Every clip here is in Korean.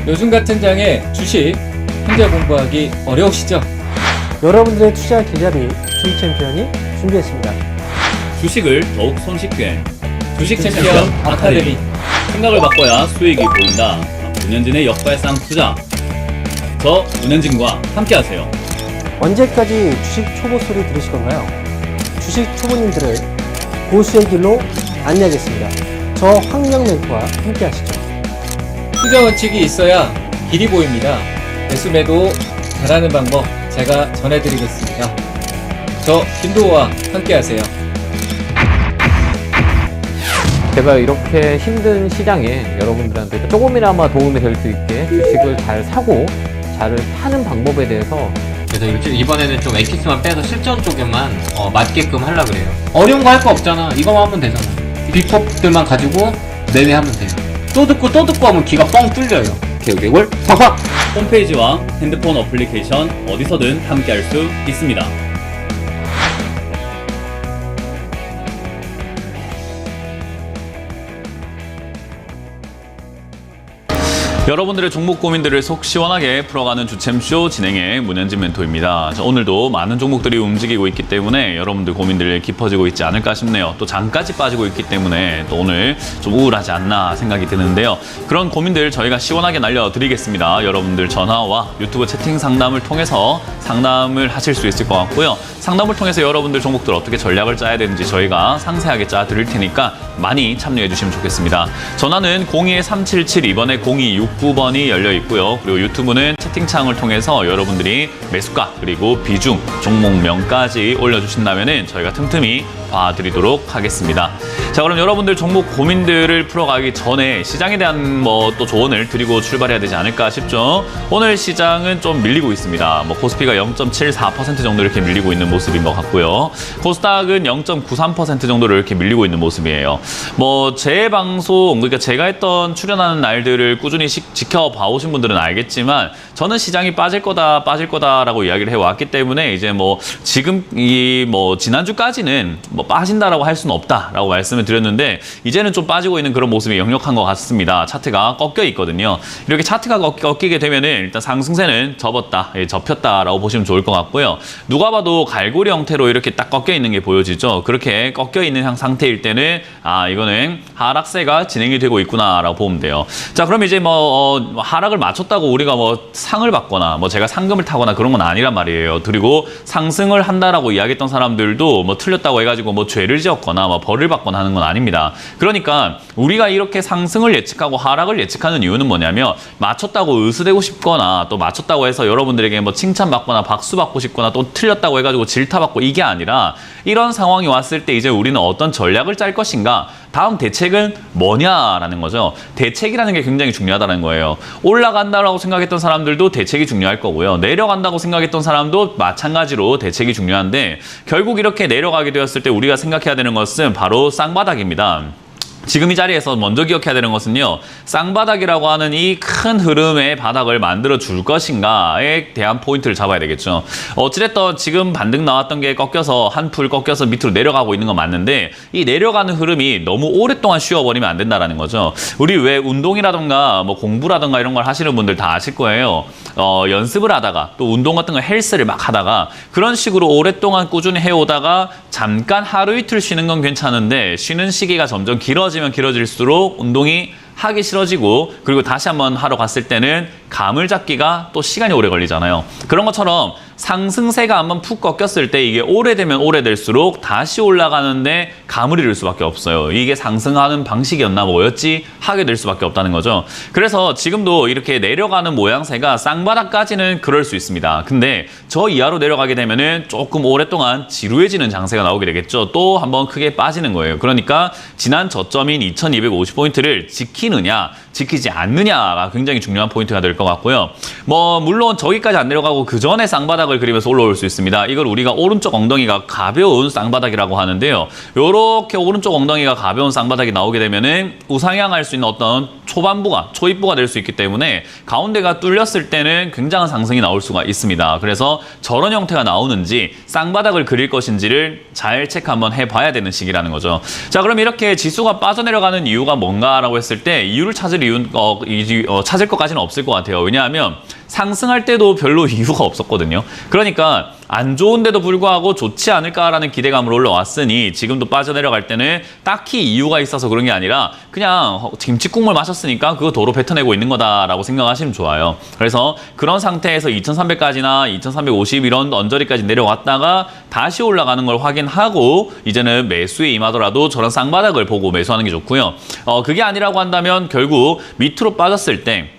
요즘 같은 장에 주식 혼자 공부하기 어려우시죠? 여러분들의 투자 계좌비 주식 챔피언이 준비했습니다. 주식을 더욱 손쉽게 주식 챔피언 챔피언 아카데미. 생각을 바꿔야 수익이 보인다. 문현진의 역발상 투자. 저 문현진과 함께하세요. 언제까지 주식 초보 소리 들으실 건가요? 주식 초보님들을 고수의 길로 안내하겠습니다. 저 황명 멘토와 함께 하시죠. 투자 원칙이 있어야 길이 보입니다. 매수매도 잘하는 방법 제가 전해드리겠습니다. 저 김도호와 함께하세요. 제가 이렇게 힘든 시장에 여러분들한테 조금이나마 도움이 될 수 있게 주식을 잘 사고 잘 파는 방법에 대해서 그래서 이번에는 좀 엑기스만 빼서 실전 쪽에만 맞게끔 하려고 그래요. 어려운 거 할 거 없잖아. 이거만 하면 되잖아. 비법들만 가지고 매매하면 돼요. 또 듣고 하면 귀가 뻥 뚫려요. 개구개굴 팍팍! 홈페이지와 핸드폰 어플리케이션 어디서든 함께할 수 있습니다. 여러분들의 종목 고민들을 속 시원하게 풀어가는 주챔쇼 진행의 문현진 멘토입니다. 자, 오늘도 많은 종목들이 움직이고 있기 때문에 여러분들 고민들이 깊어지고 있지 않을까 싶네요. 또 장까지 빠지고 있기 때문에 또 오늘 좀 우울하지 않나 생각이 드는데요. 그런 고민들 저희가 시원하게 날려드리겠습니다. 여러분들 전화와 유튜브 채팅 상담을 통해서 상담을 하실 수 있을 것 같고요. 상담을 통해서 여러분들 종목들 어떻게 전략을 짜야 되는지 저희가 상세하게 짜 드릴 테니까 많이 참여해 주시면 좋겠습니다. 전화는 02377 이번에 0269번이 열려 있고요. 그리고 유튜브는 채팅창을 통해서 여러분들이 매수가 그리고 비중, 종목명까지 올려주신다면 저희가 틈틈이 봐드리도록 하겠습니다. 자, 그럼 여러분들 종목 고민들을 풀어가기 전에 시장에 대한 또 조언을 드리고 출발해야 되지 않을까 싶죠. 오늘 시장은 좀 밀리고 있습니다. 코스피가 0.74% 정도 이렇게 밀리고 있는 모습인 것 같고요. 코스닥은 0.93% 정도로 이렇게 밀리고 있는 모습이에요. 제 방송, 그러니까 제가 했던 출연하는 날들을 꾸준히 지켜봐 오신 분들은 알겠지만 저는 시장이 빠질 거다라고 이야기를 해왔기 때문에 이제 지금 지난주까지는 빠진다라고 할 수는 없다라고 말씀을 드렸는데 이제는 좀 빠지고 있는 그런 모습이 역력한 것 같습니다. 차트가 꺾여 있거든요. 이렇게 차트가 꺾이게 되면은 일단 상승세는 접혔다라고 보시면 좋을 것 같고요. 누가 봐도 갈고리 형태로 이렇게 딱 꺾여 있는 게 보여지죠. 그렇게 꺾여 있는 상태일 때는 이거는 하락세가 진행이 되고 있구나라고 보면 돼요. 자, 그럼 이제 하락을 맞췄다고 우리가 상을 받거나 제가 상금을 타거나 그런 건 아니란 말이에요. 그리고 상승을 한다라고 이야기했던 사람들도 틀렸다고 해가지고 죄를 지었거나 벌을 받거나 하는 건 아닙니다. 그러니까 우리가 이렇게 상승을 예측하고 하락을 예측하는 이유는 뭐냐면 맞췄다고 의수되고 싶거나 또 맞췄다고 해서 여러분들에게 칭찬받거나 박수 받고 싶거나 또 틀렸다고 해가지고 질타받고 이게 아니라 이런 상황이 왔을 때 이제 우리는 어떤 전략을 짤 것인가, 다음 대책은 뭐냐라는 거죠. 대책이라는 게 굉장히 중요하다는 거예요. 올라간다라고 생각했던 사람들도 대책이 중요할 거고요. 내려간다고 생각했던 사람도 마찬가지로 대책이 중요한데 결국 이렇게 내려가게 되었을 때 우리가 생각해야 되는 것은 바로 쌍바닥입니다. 지금 이 자리에서 먼저 기억해야 되는 것은요. 쌍바닥이라고 하는 이 큰 흐름의 바닥을 만들어 줄 것인가에 대한 포인트를 잡아야 되겠죠. 어찌됐든 지금 반등 나왔던 게 꺾여서 한풀 꺾여서 밑으로 내려가고 있는 건 맞는데 이 내려가는 흐름이 너무 오랫동안 쉬어버리면 안 된다는 거죠. 우리 왜 운동이라든가 공부라든가 이런 걸 하시는 분들 다 아실 거예요. 연습을 하다가 또 운동 같은 거 헬스를 막 하다가 그런 식으로 오랫동안 꾸준히 해오다가 잠깐 하루 이틀 쉬는 건 괜찮은데 쉬는 시기가 점점 길어지면 길어질수록 운동이 하기 싫어지고 그리고 다시 한번 하러 갔을 때는 감을 잡기가 또 시간이 오래 걸리잖아요. 그런 것처럼 상승세가 한번 푹 꺾였을 때 이게 오래되면 오래될수록 다시 올라가는데 감을 잃을 수밖에 없어요. 이게 상승하는 방식이었나 뭐였지 하게 될 수밖에 없다는 거죠. 그래서 지금도 이렇게 내려가는 모양새가 쌍바닥까지는 그럴 수 있습니다. 근데 저 이하로 내려가게 되면은 조금 오랫동안 지루해지는 장세가 나오게 되겠죠. 또 한번 크게 빠지는 거예요. 그러니까 지난 저점인 2250포인트를 지키느냐 지키지 않느냐가 굉장히 중요한 포인트가 될 것 같고요. 뭐 물론 저기까지 안 내려가고 그 전에 쌍바닥을 그리면서 올라올 수 있습니다. 이걸 우리가 오른쪽 엉덩이가 가벼운 쌍바닥이라고 하는데요. 요렇게 오른쪽 엉덩이가 가벼운 쌍바닥이 나오게 되면은 우상향할 수 있는 어떤 초반부가, 초입부가 될 수 있기 때문에 가운데가 뚫렸을 때는 굉장한 상승이 나올 수가 있습니다. 그래서 저런 형태가 나오는지 쌍바닥을 그릴 것인지를 잘 체크 한번 해봐야 되는 시기라는 거죠. 자, 그럼 이렇게 지수가 빠져내려가는 이유가 뭔가라고 했을 때 이유를 찾을 찾을 것까지는 없을 것 같아요. 왜냐하면 상승할 때도 별로 이유가 없었거든요. 그러니까 안 좋은데도 불구하고 좋지 않을까라는 기대감으로 올라왔으니 지금도 빠져내려갈 때는 딱히 이유가 있어서 그런 게 아니라 그냥 김치국물 마셨으니까 그거 도로 뱉어내고 있는 거다라고 생각하시면 좋아요. 그래서 그런 상태에서 2300까지나 2350 이런 언저리까지 내려왔다가 다시 올라가는 걸 확인하고 이제는 매수에 임하더라도 저런 쌍바닥을 보고 매수하는 게 좋고요. 그게 아니라고 한다면 결국 밑으로 빠졌을 때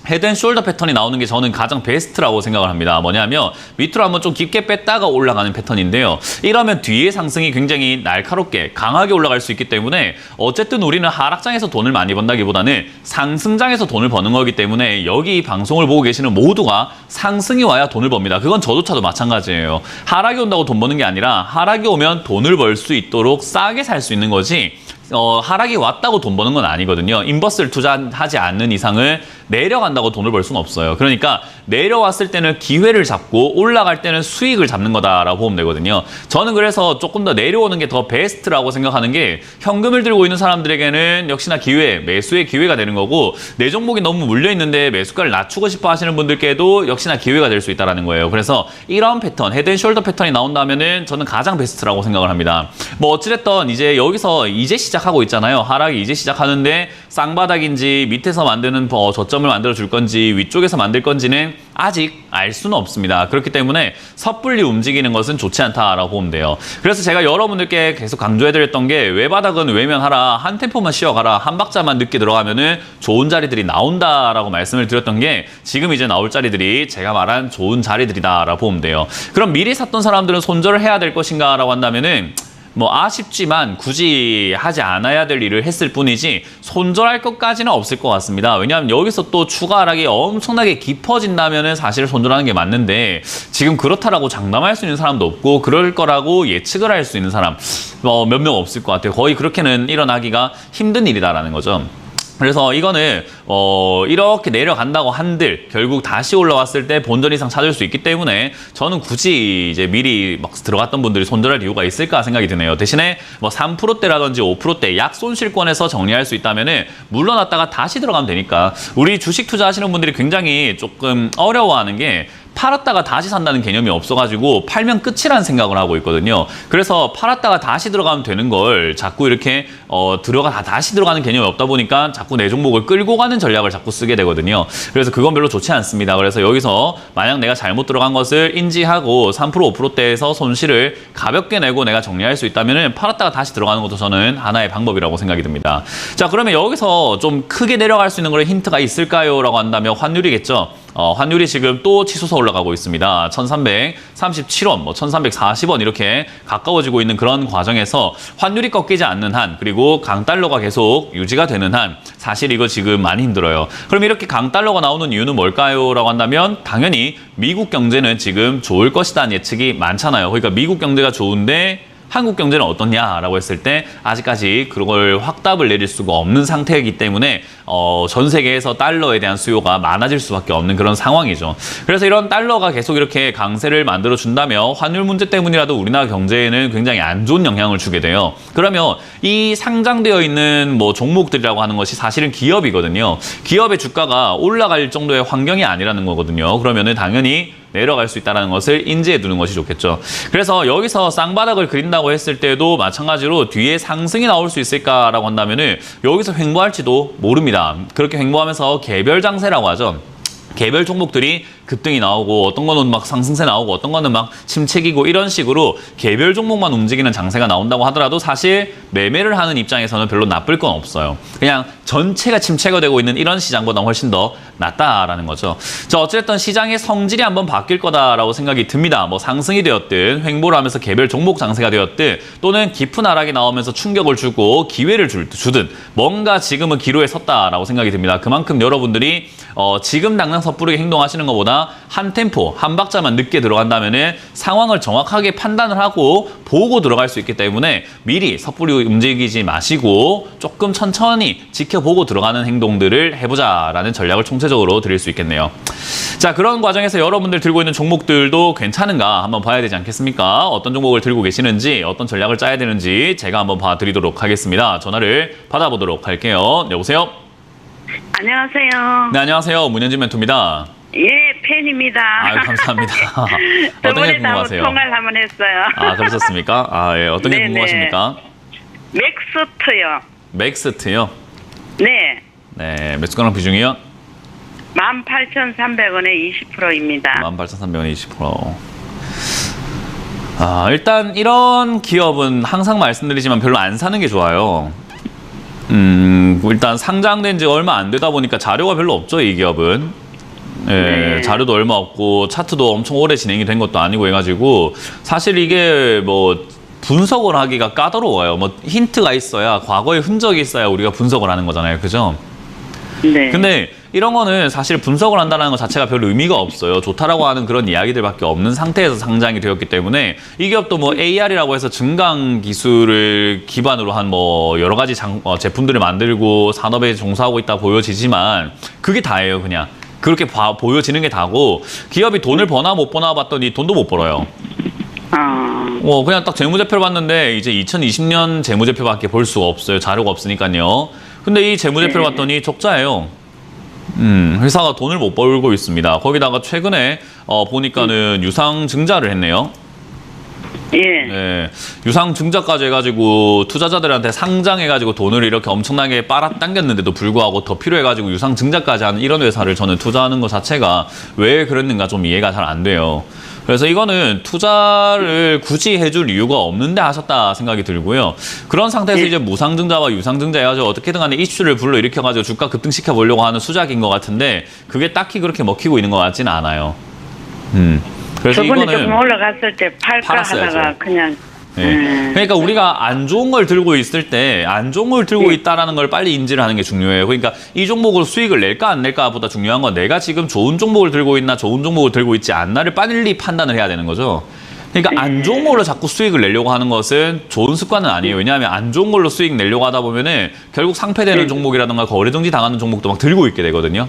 헤드앤숄더 패턴이 나오는 게 저는 가장 베스트라고 생각을 합니다. 뭐냐면 밑으로 한번 좀 깊게 뺐다가 올라가는 패턴인데요. 이러면 뒤에 상승이 굉장히 날카롭게 강하게 올라갈 수 있기 때문에 어쨌든 우리는 하락장에서 돈을 많이 번다기보다는 상승장에서 돈을 버는 거기 때문에 여기 방송을 보고 계시는 모두가 상승이 와야 돈을 법니다. 그건 저조차도 마찬가지예요. 하락이 온다고 돈 버는 게 아니라 하락이 오면 돈을 벌 수 있도록 싸게 살 수 있는 거지 하락이 왔다고 돈 버는 건 아니거든요. 인버스를 투자하지 않는 이상은 내려간다고 돈을 벌 수는 없어요. 그러니까 내려왔을 때는 기회를 잡고 올라갈 때는 수익을 잡는 거다라고 보면 되거든요. 저는 그래서 조금 더 내려오는 게 더 베스트라고 생각하는 게 현금을 들고 있는 사람들에게는 역시나 기회, 매수의 기회가 되는 거고 내 종목이 너무 물려있는데 매수가를 낮추고 싶어 하시는 분들께도 역시나 기회가 될 수 있다는 거예요. 그래서 이런 패턴, 헤드앤숄더 패턴이 나온다면은 저는 가장 베스트라고 생각을 합니다. 뭐 어찌됐든 이제 여기서 이제 시작하고 있잖아요. 하락이 이제 시작하는데 쌍바닥인지 밑에서 만드는 저점을 만들어 줄 건지 위쪽에서 만들 건지는 아직 알 수는 없습니다. 그렇기 때문에 섣불리 움직이는 것은 좋지 않다라고 보면 돼요. 그래서 제가 여러분들께 계속 강조해드렸던 게 외바닥은 외면하라, 한 템포만 쉬어가라, 한 박자만 늦게 들어가면은 좋은 자리들이 나온다라고 말씀을 드렸던 게 지금 이제 나올 자리들이 제가 말한 좋은 자리들이다라고 보면 돼요. 그럼 미리 샀던 사람들은 손절을 해야 될 것인가라고 한다면은 뭐 아쉽지만 굳이 하지 않아야 될 일을 했을 뿐이지 손절할 것까지는 없을 것 같습니다. 왜냐하면 여기서 또 추가 하락이 엄청나게 깊어진다면은 사실 손절하는 게 맞는데 지금 그렇다라고 장담할 수 있는 사람도 없고 그럴 거라고 예측을 할 수 있는 사람 몇 명 없을 것 같아요. 거의 그렇게는 일어나기가 힘든 일이다라는 거죠. 그래서 이거는 이렇게 내려간다고 한들 결국 다시 올라왔을 때 본전 이상 찾을 수 있기 때문에 저는 굳이 이제 미리 막 들어갔던 분들이 손절할 이유가 있을까 생각이 드네요. 대신에 뭐 3%대라든지 5%대 약 손실권에서 정리할 수 있다면은 물러났다가 다시 들어가면 되니까 우리 주식 투자하시는 분들이 굉장히 조금 어려워하는 게 팔았다가 다시 산다는 개념이 없어가지고 팔면 끝이라는 생각을 하고 있거든요. 그래서 팔았다가 다시 들어가면 되는 걸 자꾸 이렇게 다시 들어가는 개념이 없다 보니까 자꾸 내 종목을 끌고 가는 전략을 자꾸 쓰게 되거든요. 그래서 그건 별로 좋지 않습니다. 그래서 여기서 만약 내가 잘못 들어간 것을 인지하고 3% 5%대에서 손실을 가볍게 내고 내가 정리할 수 있다면 팔았다가 다시 들어가는 것도 저는 하나의 방법이라고 생각이 듭니다. 자, 그러면 여기서 좀 크게 내려갈 수 있는 그런 힌트가 있을까요? 라고 한다면 환율이겠죠. 환율이 지금 또 치솟아 올라가고 있습니다. 1337원, 뭐 1340원 이렇게 가까워지고 있는 그런 과정에서 환율이 꺾이지 않는 한 그리고 강달러가 계속 유지가 되는 한 사실 이거 지금 많이 힘들어요. 그럼 이렇게 강달러가 나오는 이유는 뭘까요? 라고 한다면 당연히 미국 경제는 지금 좋을 것이라는 예측이 많잖아요. 그러니까 미국 경제가 좋은데 한국 경제는 어떻냐라고 했을 때 아직까지 그걸 확답을 내릴 수가 없는 상태이기 때문에 전 세계에서 달러에 대한 수요가 많아질 수밖에 없는 그런 상황이죠. 그래서 이런 달러가 계속 이렇게 강세를 만들어 준다면 환율 문제 때문이라도 우리나라 경제에는 굉장히 안 좋은 영향을 주게 돼요. 그러면 이 상장되어 있는 뭐 종목들이라고 하는 것이 사실은 기업이거든요. 기업의 주가가 올라갈 정도의 환경이 아니라는 거거든요. 그러면은 당연히 내려갈 수 있다는 것을 인지해 두는 것이 좋겠죠. 그래서 여기서 쌍바닥을 그린다고 했을 때도 마찬가지로 뒤에 상승이 나올 수 있을까라고 한다면은 여기서 횡보할지도 모릅니다. 그렇게 횡보하면서 개별 장세라고 하죠. 개별 종목들이 급등이 나오고 어떤 거는 막 상승세 나오고 어떤 거는 막 침체기고 이런 식으로 개별 종목만 움직이는 장세가 나온다고 하더라도 사실 매매를 하는 입장에서는 별로 나쁠 건 없어요. 그냥 전체가 침체가 되고 있는 이런 시장보다 훨씬 더 낫다라는 거죠. 자, 어쨌든 시장의 성질이 한번 바뀔 거다라고 생각이 듭니다. 뭐 상승이 되었든 횡보를 하면서 개별 종목 장세가 되었든 또는 깊은 하락이 나오면서 충격을 주고 기회를 주든 뭔가 지금은 기로에 섰다라고 생각이 듭니다. 그만큼 여러분들이 지금 당장 섣부르게 행동하시는 것보다 한 템포, 한 박자만 늦게 들어간다면은 상황을 정확하게 판단을 하고 보고 들어갈 수 있기 때문에 미리 섣부르게 움직이지 마시고 조금 천천히 지켜보고 들어가는 행동들을 해보자라는 전략을 총체적으로 드릴 수 있겠네요. 자, 그런 과정에서 여러분들 들고 있는 종목들도 괜찮은가 한번 봐야 되지 않겠습니까? 어떤 종목을 들고 계시는지, 어떤 전략을 짜야 되는지 제가 한번 봐드리도록 하겠습니다. 전화를 받아보도록 할게요. 여보세요? 안녕하세요. 네, 안녕하세요. 문현진 멘토입니다. 예, 팬입니다. 아유, 감사합니다. 어떤 게 저번에 궁금하세요? 통화를 한번 했어요. 아, 그러셨습니까? 아, 예. 어떤 게 네네. 궁금하십니까? 맥스트요. 맥스트요? 네. 네, 매수가랑 비중이요? 18,300원에 20%입니다. 18,300원에 20%. 아, 일단 이런 기업은 항상 말씀드리지만 별로 안 사는 게 좋아요. 일단 상장된 지 얼마 안 되다 보니까 자료가 별로 없죠, 이 기업은. 예, 네. 자료도 얼마 없고 차트도 엄청 오래 진행이 된 것도 아니고 해가지고 사실 이게 뭐 분석을 하기가 까다로워요. 뭐 힌트가 있어야, 과거의 흔적이 있어야 우리가 분석을 하는 거잖아요, 그죠? 네. 근데 이런 거는 사실 분석을 한다는 것 자체가 별 의미가 없어요. 좋다라고 하는 그런 이야기들밖에 없는 상태에서 상장이 되었기 때문에 이 기업도 뭐 AR이라고 해서 증강 기술을 기반으로 한 뭐 여러 가지 제품들을 만들고 산업에 종사하고 있다 보여지지만 그게 다예요, 그냥. 그렇게 보여지는 게 다고 기업이 돈을 버나 못 버나 봤더니 돈도 못 벌어요. 그냥 딱 재무제표를 봤는데 이제 2020년 재무제표밖에 볼 수가 없어요. 자료가 없으니까요. 근데 이 재무제표를 봤더니 적자예요. 회사가 돈을 못 벌고 있습니다. 거기다가 최근에 보니까는 유상증자를 했네요. 예. 네, 유상증자까지 해가지고 투자자들한테 상장해가지고 돈을 이렇게 엄청나게 빨아당겼는데도 불구하고 더 필요해가지고 유상증자까지 하는 이런 회사를 저는 투자하는 것 자체가 왜 그랬는가 좀 이해가 잘 안 돼요. 그래서 이거는 투자를 굳이 해줄 이유가 없는데 하셨다 생각이 들고요. 그런 상태에서 이제 무상증자와 유상증자 해가지고 어떻게든 간에 이슈를 불러일으켜가지고 주가 급등시켜 보려고 하는 수작인 것 같은데 그게 딱히 그렇게 먹히고 있는 것 같지는 않아요. 그래서 저번에 이거는 조금 올라갔을 때 팔까 팔았어야죠. 하다가 그냥 네. 그러니까 우리가 안 좋은 걸 들고 있을 때 안 좋은 걸 들고 있다라는 걸 빨리 인지를 하는 게 중요해요. 그러니까 이 종목으로 수익을 낼까 안 낼까보다 중요한 건 내가 지금 좋은 종목을 들고 있나 좋은 종목을 들고 있지 않나를 빨리 판단을 해야 되는 거죠. 그러니까 안 좋은 걸로 자꾸 수익을 내려고 하는 것은 좋은 습관은 아니에요. 왜냐하면 안 좋은 걸로 수익 내려고 하다 보면은 결국 상폐되는 종목이라든가 거래정지 당하는 종목도 막 들고 있게 되거든요.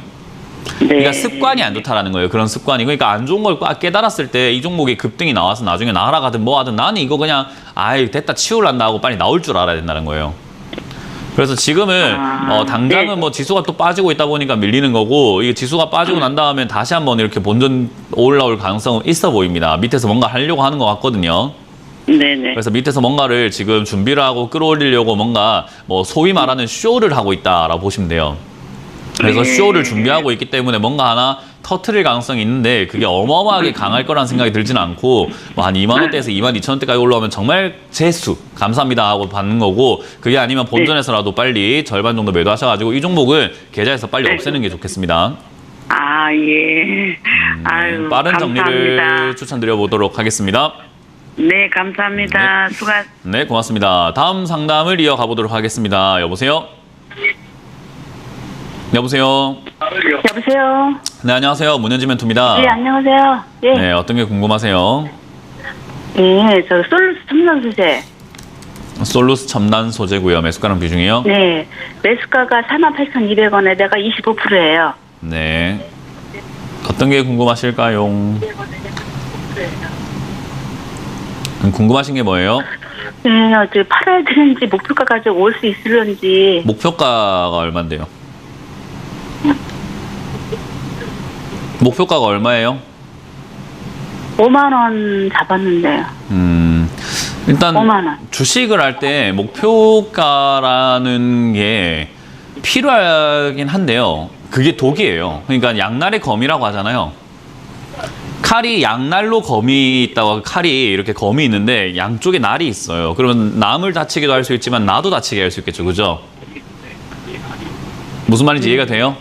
그러니까 습관이 안 좋다라는 거예요. 그런 습관이. 그러니까 안 좋은 걸 깨달았을 때 이 종목이 급등이 나와서 나중에 날아가든 뭐 하든 나는 이거 그냥 아이 됐다 치울란다 하고 빨리 나올 줄 알아야 된다는 거예요. 그래서 지금은 당장은 네. 뭐 지수가 또 빠지고 있다 보니까 밀리는 거고 이게 지수가 빠지고 난 다음에 다시 한번 이렇게 본전 올라올 가능성은 있어 보입니다. 밑에서 뭔가 하려고 하는 것 같거든요. 네네. 그래서 밑에서 뭔가를 지금 준비를 하고 끌어올리려고 뭔가 뭐 소위 말하는 쇼를 하고 있다라고 보시면 돼요. 그래서 쇼를 준비하고 있기 때문에 뭔가 하나 터트릴 가능성이 있는데 그게 어마어마하게 강할 거라는 생각이 들지는 않고 뭐 한 2만 원대에서 2만 2천 원대까지 올라오면 정말 재수 감사합니다 하고 받는 거고 그게 아니면 본전에서라도 빨리 절반 정도 매도하셔가지고 이 종목은 계좌에서 빨리 없애는 게 좋겠습니다. 아, 예. 아유, 빠른 감사합니다. 정리를 추천드려보도록 하겠습니다. 네, 감사합니다. 네, 고맙습니다. 다음 상담을 이어가 보도록 하겠습니다. 여보세요? 여보세요? 여보세요. 네, 안녕하세요. 문현진 멘토입니다. 네, 안녕하세요. 예. 네, 어떤 게 궁금하세요? 예, 저 솔루스 첨단 소재. 솔루스 첨단 소재고요. 매수가랑 비중이요? 네. 매수가가 48,200원에 내가 25%예요. 네. 어떤 게 궁금하실까요? 궁금하신 게 뭐예요? 네, 어제 팔아야 되는지 목표가까지 올 수 있을런지. 목표가가 얼마인데요? 목표가가 얼마예요? 5만 원 잡았는데요. 일단 5만 원. 주식을 할 때 목표가라는 게 필요하긴 한데요. 그게 독이에요. 그러니까 양날의 검이라고 하잖아요. 칼이 양날로 검이 있다고 칼이 이렇게 검이 있는데 양쪽에 날이 있어요. 그러면 남을 다치기도 할 수 있지만 나도 다치게 할 수 있겠죠. 그죠? 무슨 말인지 이해가 돼요?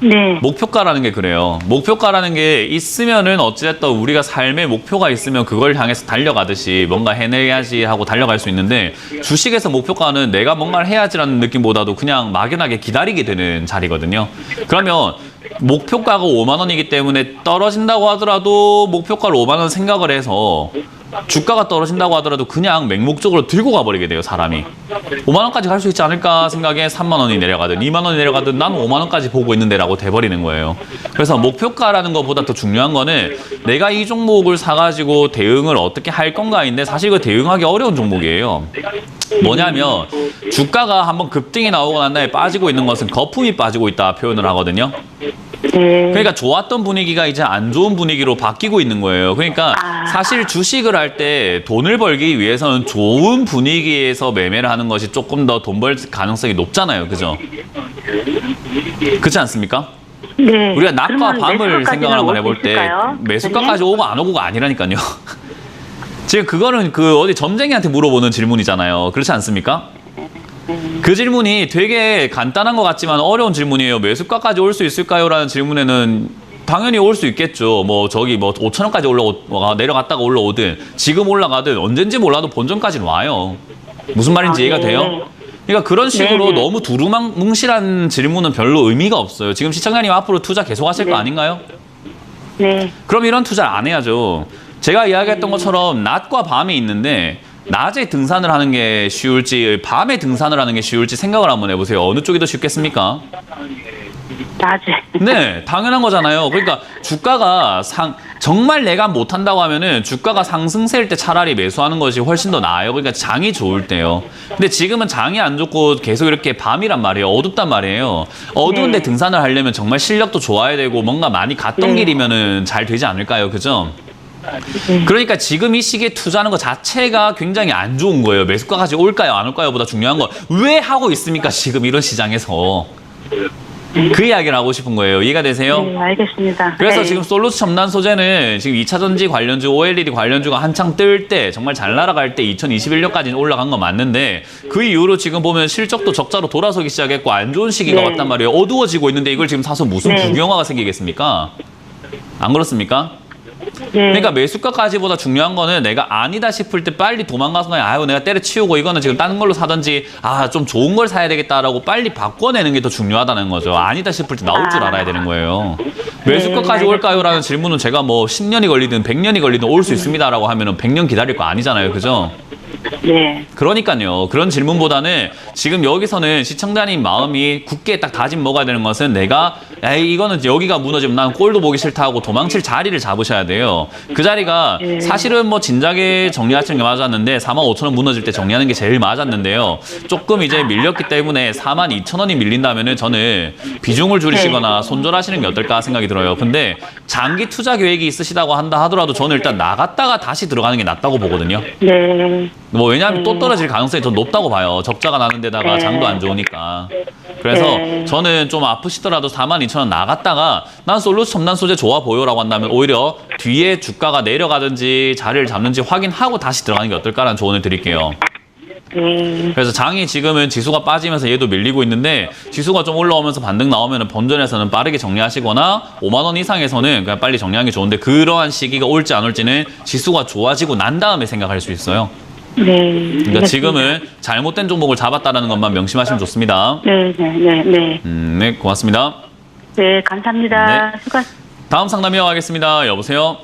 네. 목표가라는 게 그래요. 목표가라는 게 있으면은 어찌됐든 우리가 삶의 목표가 있으면 그걸 향해서 달려가듯이 뭔가 해내야지 하고 달려갈 수 있는데 주식에서 목표가는 내가 뭔가를 해야지라는 느낌보다도 그냥 막연하게 기다리게 되는 자리거든요. 그러면 목표가가 5만 원이기 때문에 떨어진다고 하더라도 목표가를 5만 원 생각을 해서 주가가 떨어진다고 하더라도 그냥 맹목적으로 들고 가버리게 돼요, 사람이. 5만 원까지 갈 수 있지 않을까 생각에 3만 원이 내려가든 2만 원이 내려가든 난 5만 원까지 보고 있는데 라고 돼버리는 거예요. 그래서 목표가라는 것보다 더 중요한 거는 내가 이 종목을 사가지고 대응을 어떻게 할 건가인데 사실 이거 대응하기 어려운 종목이에요. 뭐냐면 주가가 한번 급등이 나오고 난 다음에 빠지고 있는 것은 거품이 빠지고 있다 표현을 하거든요. 그러니까 좋았던 분위기가 이제 안 좋은 분위기로 바뀌고 있는 거예요. 그러니까 사실 주식을 할 때 돈을 벌기 위해서는 좋은 분위기에서 매매를 하는 것이 조금 더 돈 벌 가능성이 높잖아요. 그죠? 그렇지 않습니까? 네. 우리가 낮과 그러면 밤을 매수가까지는 생각을 한번 올수 해볼 때 있을까요? 매수가까지 오고 안 오고가 아니라니까요. 지금 그거는 그 어디 점쟁이한테 물어보는 질문이잖아요. 그렇지 않습니까? 그 질문이 되게 간단한 것 같지만 어려운 질문이에요. 매수가까지 올 수 있을까요? 라는 질문에는 당연히 올 수 있겠죠. 뭐 저기 뭐 5천 원까지 내려갔다가 올라오든 지금 올라가든 언젠지 몰라도 본전까지는 와요. 무슨 말인지 이해가 돼요? 그러니까 그런 식으로 너무 두루뭉실한 질문은 별로 의미가 없어요. 지금 시청자님 앞으로 투자 계속 하실 거 아닌가요? 네. 그럼 이런 투자를 안 해야죠. 제가 이야기했던 것처럼 낮과 밤이 있는데 낮에 등산을 하는 게 쉬울지 밤에 등산을 하는 게 쉬울지 생각을 한번 해보세요. 어느 쪽이 더 쉽겠습니까? 낮에. 네, 당연한 거잖아요. 그러니까 주가가 정말 내가 못한다고 하면은 주가가 상승세일 때 차라리 매수하는 것이 훨씬 더 나아요. 그러니까 장이 좋을 때요. 근데 지금은 장이 안 좋고 계속 이렇게 밤이란 말이에요. 어둡단 말이에요. 어두운데 네. 등산을 하려면 정말 실력도 좋아야 되고 뭔가 많이 갔던 길이면은 잘 되지 않을까요? 그죠? 그러니까 지금 이 시기에 투자하는 것 자체가 굉장히 안 좋은 거예요. 매수가까지 올까요 안 올까요 보다 중요한 건 왜 하고 있습니까? 지금 이런 시장에서. 그 이야기를 하고 싶은 거예요. 이해가 되세요? 네, 알겠습니다. 그래서 네. 지금 솔루스 첨단 소재는 지금 2차전지 관련주, OLED 관련주가 한창 뜰 때 정말 잘 날아갈 때 2021년까지는 올라간 건 맞는데 그 이후로 지금 보면 실적도 적자로 돌아서기 시작했고 안 좋은 시기가 네. 왔단 말이에요. 어두워지고 있는데 이걸 지금 사서 무슨 네. 부경화가 생기겠습니까? 안 그렇습니까? 네. 그러니까 매수가까지보다 중요한 거는 내가 아니다 싶을 때 빨리 도망가서 그냥 아유 내가 때려치우고 이거는 지금 다른 걸로 사든지 좀 좋은 걸 사야 되겠다라고 빨리 바꿔내는 게 더 중요하다는 거죠. 아니다 싶을 때 나올 줄 알아야 되는 거예요. 매수가까지 올까요? 라는 질문은 제가 뭐 10년이 걸리든 100년이 걸리든 올 수 있습니다라고 하면은 100년 기다릴 거 아니잖아요. 그죠? 네. 그러니까요. 그런 질문보다는 지금 여기서는 시청자님 마음이 굳게 딱 다짐 먹어야 되는 것은 내가 이거는 여기가 무너지면 난 꼴도 보기 싫다 하고 도망칠 자리를 잡으셔야 돼요. 그 자리가 사실은 뭐 진작에 정리하시는 게 맞았는데 45,000원 무너질 때 정리하는 게 제일 맞았는데요. 조금 이제 밀렸기 때문에 42,000원이 밀린다면은 저는 비중을 줄이시거나 손절하시는 게 어떨까 생각이 들어요. 근데 장기 투자 계획이 있으시다고 한다 하더라도 저는 일단 나갔다가 다시 들어가는 게 낫다고 보거든요. 네. 뭐 왜냐하면 또 떨어질 가능성이 더 높다고 봐요. 적자가 나는 데다가 장도 안 좋으니까. 그래서 저는 좀 아프시더라도 42,000원 나갔다가 난 솔루스 첨단 소재 좋아 보여라고 한다면 오히려 뒤에 주가가 내려가든지 자리를 잡는지 확인하고 다시 들어가는 게 어떨까라는 조언을 드릴게요. 그래서 장이 지금은 지수가 빠지면서 얘도 밀리고 있는데 지수가 좀 올라오면서 반등 나오면 본전에서는 빠르게 정리하시거나 5만 원 이상에서는 그냥 빨리 정리하는 게 좋은데 그러한 시기가 올지 안 올지는 지수가 좋아지고 난 다음에 생각할 수 있어요. 네. 그러니까 지금은 잘못된 종목을 잡았다는 것만 명심하시면 좋습니다. 네, 네, 네, 네. 네, 고맙습니다. 네, 감사합니다. 네. 수고. 다음 상담 이어가겠습니다. 여보세요?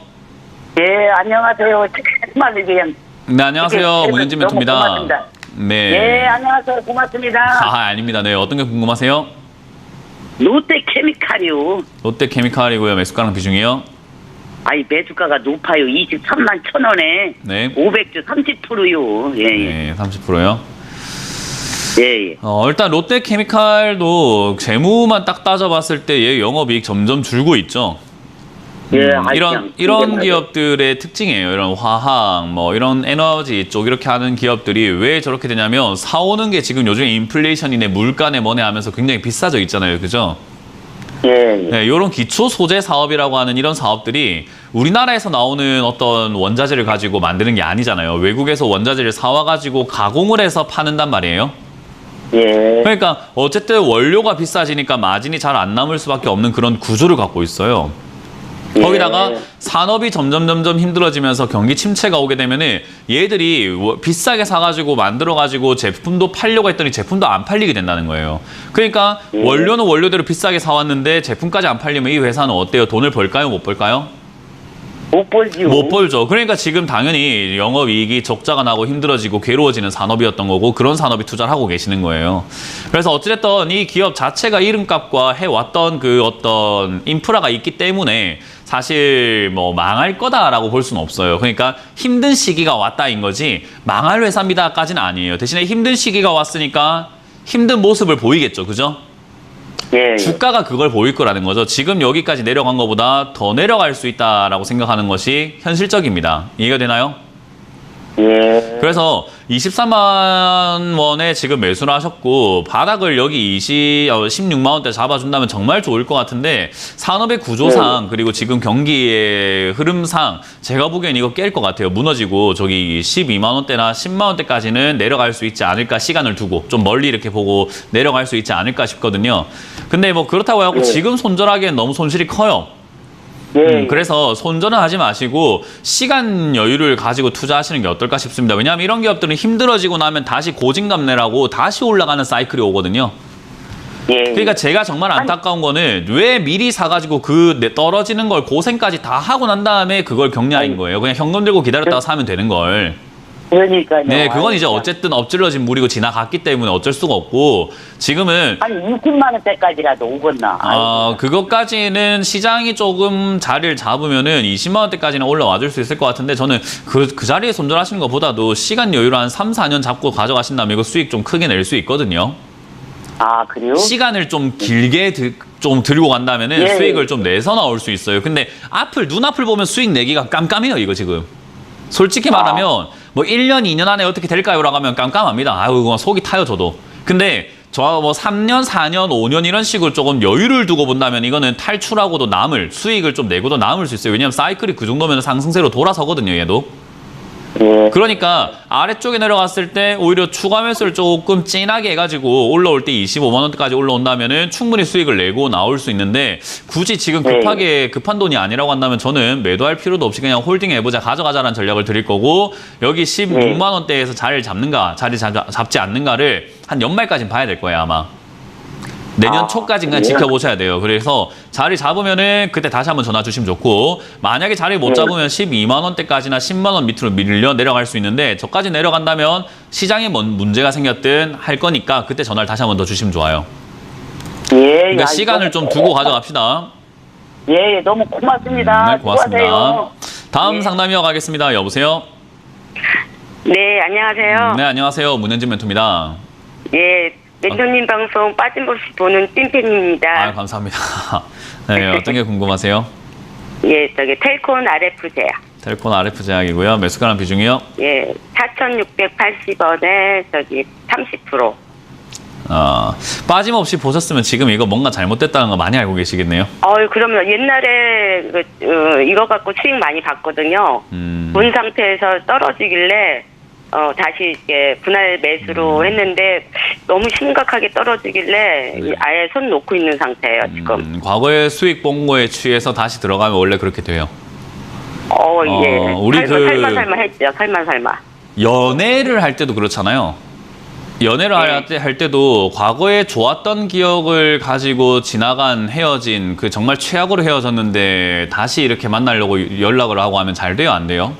예, 안녕하세요. 정말 그냥. 네, 안녕하세요. 문현진 너무 멘토입니다. 고맙습니다. 네. 예, 안녕하세요. 고맙습니다. 아닙니다. 네, 어떤 게 궁금하세요? 롯데케미칼이요. 롯데케미칼이고요. 매수가랑 비중이요? 아이, 매수가가 높아요. 23만 1,000원에. 네. 500주 30%요. 예, 예. 네, 30%요. 예, 예. 일단 롯데케미칼도 재무만 딱 따져봤을 때 얘 영업이익 점점 줄고 있죠. 예, 아이, 이런 그냥 기업들의 특징이에요. 이런 화학, 뭐 이런 에너지 쪽 이렇게 하는 기업들이 왜 저렇게 되냐면 사오는 게 지금 요즘에 인플레이션이네 물가네 뭐네 하면서 굉장히 비싸져 있잖아요. 그죠? 예, 예. 네, 이런 기초 소재 사업이라고 하는 이런 사업들이 우리나라에서 나오는 어떤 원자재를 가지고 만드는 게 아니잖아요. 외국에서 원자재를 사와가지고 가공을 해서 파는단 말이에요. 예. 그러니까 어쨌든 원료가 비싸지니까 마진이 잘 안 남을 수밖에 없는 그런 구조를 갖고 있어요. 거기다가 산업이 점점 힘들어지면서 경기 침체가 오게 되면은 얘들이 비싸게 사가지고 만들어가지고 제품도 팔려고 했더니 제품도 안 팔리게 된다는 거예요. 그러니까 원료는 원료대로 비싸게 사왔는데 제품까지 안 팔리면 이 회사는 어때요? 돈을 벌까요? 못 벌까요? 못 벌지요. 못 벌죠. 그러니까 지금 당연히 영업이익이 적자가 나고 힘들어지고 괴로워지는 산업이었던 거고 그런 산업이 투자를 하고 계시는 거예요. 그래서 어찌됐든 이 기업 자체가 이름값과 해왔던 그 어떤 인프라가 있기 때문에 사실 뭐 망할 거다라고 볼 수는 없어요. 그러니까 힘든 시기가 왔다인 거지 망할 회사입니다까지는 아니에요. 대신에 힘든 시기가 왔으니까 힘든 모습을 보이겠죠. 그죠? 예. 주가가 그걸 보일 거라는 거죠. 지금 여기까지 내려간 것보다 더 내려갈 수 있다라고 생각하는 것이 현실적입니다. 이해가 되나요? 예. 그래서 23만 원에 지금 매수를 하셨고 바닥을 여기 16만 원대 잡아준다면 정말 좋을 것 같은데 산업의 구조상 그리고 지금 경기의 흐름상 제가 보기엔 이거 깰 것 같아요. 무너지고 저기 12만 원대나 10만 원대까지는 내려갈 수 있지 않을까 시간을 두고 좀 멀리 이렇게 보고 내려갈 수 있지 않을까 싶거든요. 근데 뭐 그렇다고 해갖고 지금 손절하기엔 너무 손실이 커요. 그래서 손절은 하지 마시고 시간 여유를 가지고 투자하시는 게 어떨까 싶습니다. 왜냐하면 이런 기업들은 힘들어지고 나면 다시 고진감래라고 다시 올라가는 사이클이 오거든요. 예. 그러니까 제가 정말 안타까운 거는 왜 미리 사가지고 떨어지는 걸 고생까지 다 하고 난 다음에 그걸 격려인 거예요. 그냥 현금 들고 기다렸다가 사면 되는 걸. 그러니까요. 네, 그건 이제 어쨌든 엎질러진 물이고 지나갔기 때문에 어쩔 수가 없고 지금은 아니 20만 원대까지라도 오겠나. 그것까지는 시장이 조금 자리를 잡으면은 20만 원대까지는 올라와 줄 수 있을 것 같은데 저는 그 자리에 손절하시는 것보다도 시간 여유로 한 3, 4년 잡고 가져가신다면 이거 수익 좀 크게 낼 수 있거든요. 아, 그래요? 시간을 좀 길게 좀 들고 간다면은 예. 수익을 좀 내서 나올 수 있어요. 근데 눈앞을 보면 수익 내기가 깜깜해요, 이거 지금. 솔직히 말하면 뭐 1년, 2년 안에 어떻게 될까요? 라고 하면 깜깜합니다. 아유, 그건 속이 타요, 저도. 근데 저 뭐 3년, 4년, 5년 이런 식으로 조금 여유를 두고 본다면 이거는 탈출하고도 수익을 좀 내고도 남을 수 있어요. 왜냐하면 사이클이 그 정도면 상승세로 돌아서거든요, 얘도. 그러니까 아래쪽에 내려갔을 때 오히려 추가 매수를 조금 진하게 해가지고 올라올 때 25만 원대까지 올라온다면은 충분히 수익을 내고 나올 수 있는데 굳이 지금 급한 돈이 아니라고 한다면 저는 매도할 필요도 없이 그냥 홀딩해보자 가져가자라는 전략을 드릴 거고 여기 16만 원대에서 자리를 잡지 않는가를 한 연말까지는 봐야 될 거예요 아마. 내년 초까지는 지켜보셔야 돼요. 그래서 자리 잡으면은 그때 다시 한번 전화 주시면 좋고 만약에 자리 못 잡으면 12만 원대까지나 10만 원 밑으로 밀려 내려갈 수 있는데 저까지 내려간다면 시장에 뭔 문제가 생겼든 할 거니까 그때 전화를 다시 한번 더 주시면 좋아요. 그러니까 시간을 좀 두고 가져갑시다. 예, 너무 고맙습니다. 네, 고맙습니다. 수고하세요. 다음 상담 이어가겠습니다. 여보세요? 네, 안녕하세요. 네, 안녕하세요. 문현진 멘토입니다. 예, 멘토님 방송 빠짐없이 보는 찐팬입니다. 아, 감사합니다. 네, 어떤 게 궁금하세요? 예, 텔콘 RF 제약. 텔콘 RF 제약이고요. 매수가랑 비중이요? 예, 4,680원에 30%. 빠짐없이 보셨으면 지금 이거 뭔가 잘못됐다는 거 많이 알고 계시겠네요. 그러면 옛날에 이거 갖고 수익 많이 봤거든요. 본 상태에서 떨어지길래 다시 이제 분할 매수로 했는데 너무 심각하게 떨어지길래 아예 손 놓고 있는 상태예요 지금. 과거에 수익 본 거에 취해서 다시 들어가면 원래 그렇게 돼요. 예. 우리 살마 했죠. 살마. 연애를 할 때도 그렇잖아요. 연애를 할 때도 과거에 좋았던 기억을 가지고 헤어진 그 정말 최악으로 헤어졌는데 다시 이렇게 만나려고 연락을 하고 하면 잘 돼요, 안 돼요?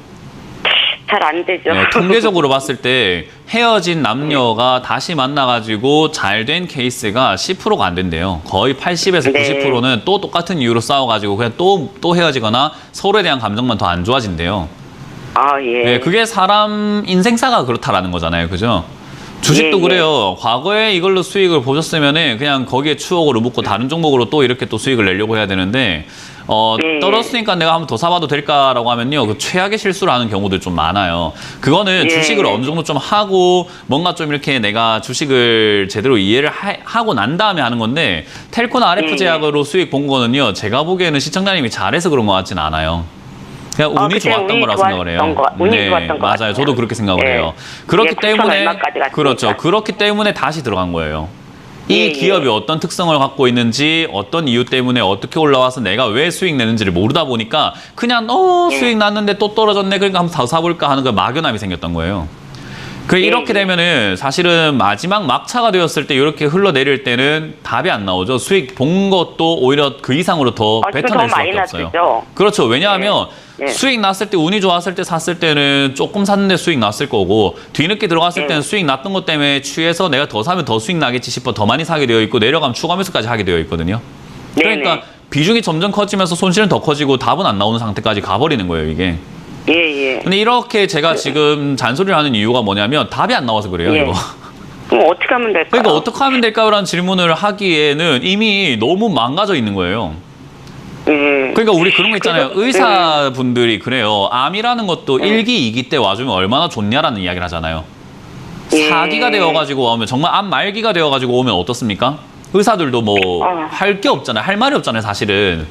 잘 안 되죠. 네, 통계적으로 봤을 때 헤어진 남녀가 다시 만나가지고 잘 된 케이스가 10%가 안 된대요. 거의 80에서 90%는 또 똑같은 이유로 싸워가지고 그냥 또 헤어지거나 서로에 대한 감정만 더 안 좋아진대요. 예. 네, 그게 사람 인생사가 그렇다라는 거잖아요. 그죠? 주식도 그래요. 과거에 이걸로 수익을 보셨으면은 그냥 거기에 추억으로 묻고 다른 종목으로 또 이렇게 또 수익을 내려고 해야 되는데 떨어졌으니까 내가 한번 더 사봐도 될까라고 하면요. 그 최악의 실수를 하는 경우들 좀 많아요. 그거는 주식을 어느 정도 좀 하고 뭔가 좀 이렇게 내가 주식을 제대로 이해를 하고 난 다음에 하는 건데 텔콘 RF 제약으로 수익 본 거는요. 제가 보기에는 시청자님이 잘해서 그런 것 같진 않아요. 그냥 운이 그때 좋았던 운이 거라고 생각을 해요. 운이 좋았던 것 맞아요. 같아요. 저도 그렇게 생각을 예. 해요. 그렇기 예, 9천 때문에 얼마까지 갔으니까. 그렇죠. 그렇기 때문에 다시 들어간 거예요. 이 예, 예. 기업이 어떤 특성을 갖고 있는지 어떤 이유 때문에 어떻게 올라와서 내가 왜 수익 내는지를 모르다 보니까 그냥 예. 수익 났는데 또 떨어졌네 그러니까 한번 더 사볼까 하는 그 막연함이 생겼던 거예요. 이렇게 되면은 사실은 마지막 막차가 되었을 때 이렇게 흘러내릴 때는 답이 안 나오죠. 수익 본 것도 오히려 그 이상으로 더 뱉어낼 더 많이 수밖에 없어요. 났죠. 그렇죠. 왜냐하면 네. 수익 났을 때 운이 좋았을 때 샀을 때는 조금 샀는데 수익 났을 거고 뒤늦게 들어갔을 때는 수익 났던 것 때문에 취해서 내가 더 사면 더 수익 나겠지 싶어 더 많이 사게 되어 있고 내려가면 추가 매수까지 하게 되어 있거든요. 그러니까 네네. 비중이 점점 커지면서 손실은 더 커지고 답은 안 나오는 상태까지 가버리는 거예요, 이게. 예. 근데 이렇게 제가 지금 잔소리를 하는 이유가 뭐냐면 답이 안 나와서 그래요, 예. 이거. 그럼 어떻게 하면 될까요? 그러니까 어떻게 하면 될까요라는 질문을 하기에는 이미 너무 망가져 있는 거예요. 그러니까 우리 그런 거 있잖아요. 의사분들이 그래요. 암이라는 것도 1기, 2기 때 와주면 얼마나 좋냐라는 이야기를 하잖아요. 4기가 되어가지고 오면 정말 암 말기가 되어가지고 오면 어떻습니까? 의사들도 뭐 할 게 없잖아요. 할 말이 없잖아요, 사실은.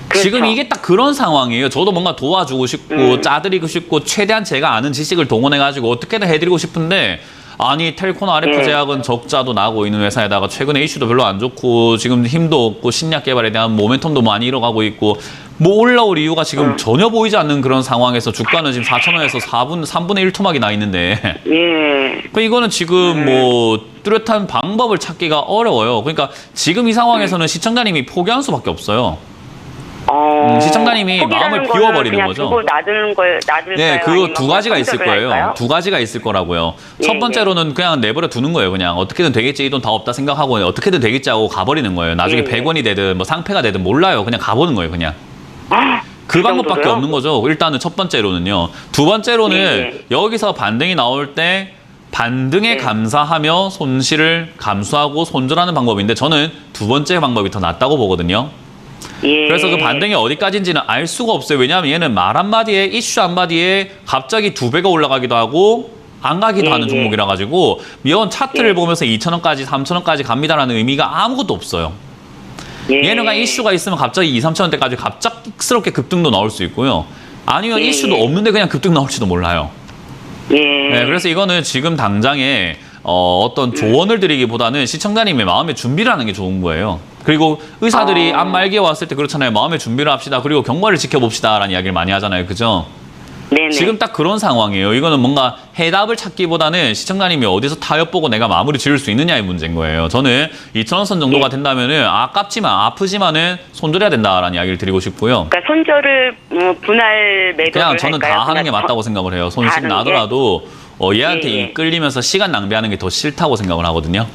그렇죠. 지금 이게 딱 그런 상황이에요. 저도 뭔가 도와주고 싶고 짜드리고 싶고 최대한 제가 아는 지식을 동원해가지고 어떻게든 해드리고 싶은데 아니 텔코나 RF 제약은 적자도 나고 있는 회사에다가 최근에 이슈도 별로 안 좋고 지금 힘도 없고 신약 개발에 대한 모멘텀도 많이 잃어가고 있고 뭐 올라올 이유가 지금 전혀 보이지 않는 그런 상황에서 주가는 지금 4,000원에서 3분의 1 토막이 나 있는데 예. 이거는 지금 뭐 뚜렷한 방법을 찾기가 어려워요. 그러니까 지금 이 상황에서는 시청자님이 포기할 수밖에 없어요. 시청자님이 마음을 비워버리는 거죠. 두고 놔둘까요? 네, 그 두 가지가 있을 거예요. 할까요? 두 가지가 있을 거라고요. 예, 첫 번째로는 그냥 내버려 두는 거예요. 그냥 어떻게든 되겠지, 이 돈 다 없다 생각하고 어떻게든 되겠지 하고 가버리는 거예요. 나중에 예, 100원이 되든 뭐 상패가 되든 몰라요. 그냥 가보는 거예요, 그냥. 그 그 방법밖에 정도로요? 없는 거죠. 일단은 첫 번째로는요. 두 번째로는 예. 여기서 반등이 나올 때 반등에 감사하며 손실을 감수하고 손절하는 방법인데 저는 두 번째 방법이 더 낫다고 보거든요. 예. 그래서 그 반등이 어디까지인지는 알 수가 없어요. 왜냐하면 얘는 말 한마디에 이슈 한마디에 갑자기 2배가 올라가기도 하고 안 가기도 하는 종목이라 가지고 연 차트를 보면서 2,000원까지 3,000원까지 갑니다라는 의미가 아무것도 없어요. 얘는 그냥 이슈가 있으면 갑자기 2, 3,000원대까지 갑작스럽게 급등도 나올 수 있고요. 아니면 이슈도 없는데 그냥 급등 나올지도 몰라요. 네, 그래서 이거는 지금 당장에 어떤 조언을 드리기보다는 시청자님의 마음의 준비를 하는 게 좋은 거예요. 그리고 의사들이 암 말기에 왔을 때 그렇잖아요. 마음의 준비를 합시다. 그리고 경과를 지켜봅시다라는 이야기를 많이 하잖아요. 그죠? 네네. 지금 딱 그런 상황이에요. 이거는 뭔가 해답을 찾기보다는 시청자님이 어디서 타협 보고 내가 마무리 지을 수 있느냐의 문제인 거예요. 저는 2,000원 선 정도가 된다면은 아깝지만 아프지만은 손절해야 된다라는 이야기를 드리고 싶고요. 그러니까 손절을 분할 매도를 그냥 저는 할까요? 다 하는 게 그냥 맞다고 생각을 해요. 손실 하는 게? 나더라도 얘한테 예, 예. 이끌리면서 시간 낭비하는 게 더 싫다고 생각을 하거든요.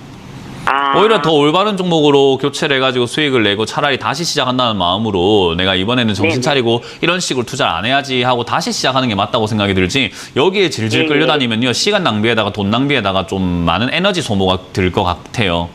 아, 오히려 더 올바른 종목으로 교체를 해가지고 수익을 내고 차라리 다시 시작한다는 마음으로 내가 이번에는 정신 네네. 차리고 이런 식으로 투자를 안 해야지 하고 다시 시작하는 게 맞다고 생각이 들지 여기에 질질 네네. 끌려다니면요 시간 낭비에다가 돈 낭비에다가 좀 많은 에너지 소모가 들 것 같아요.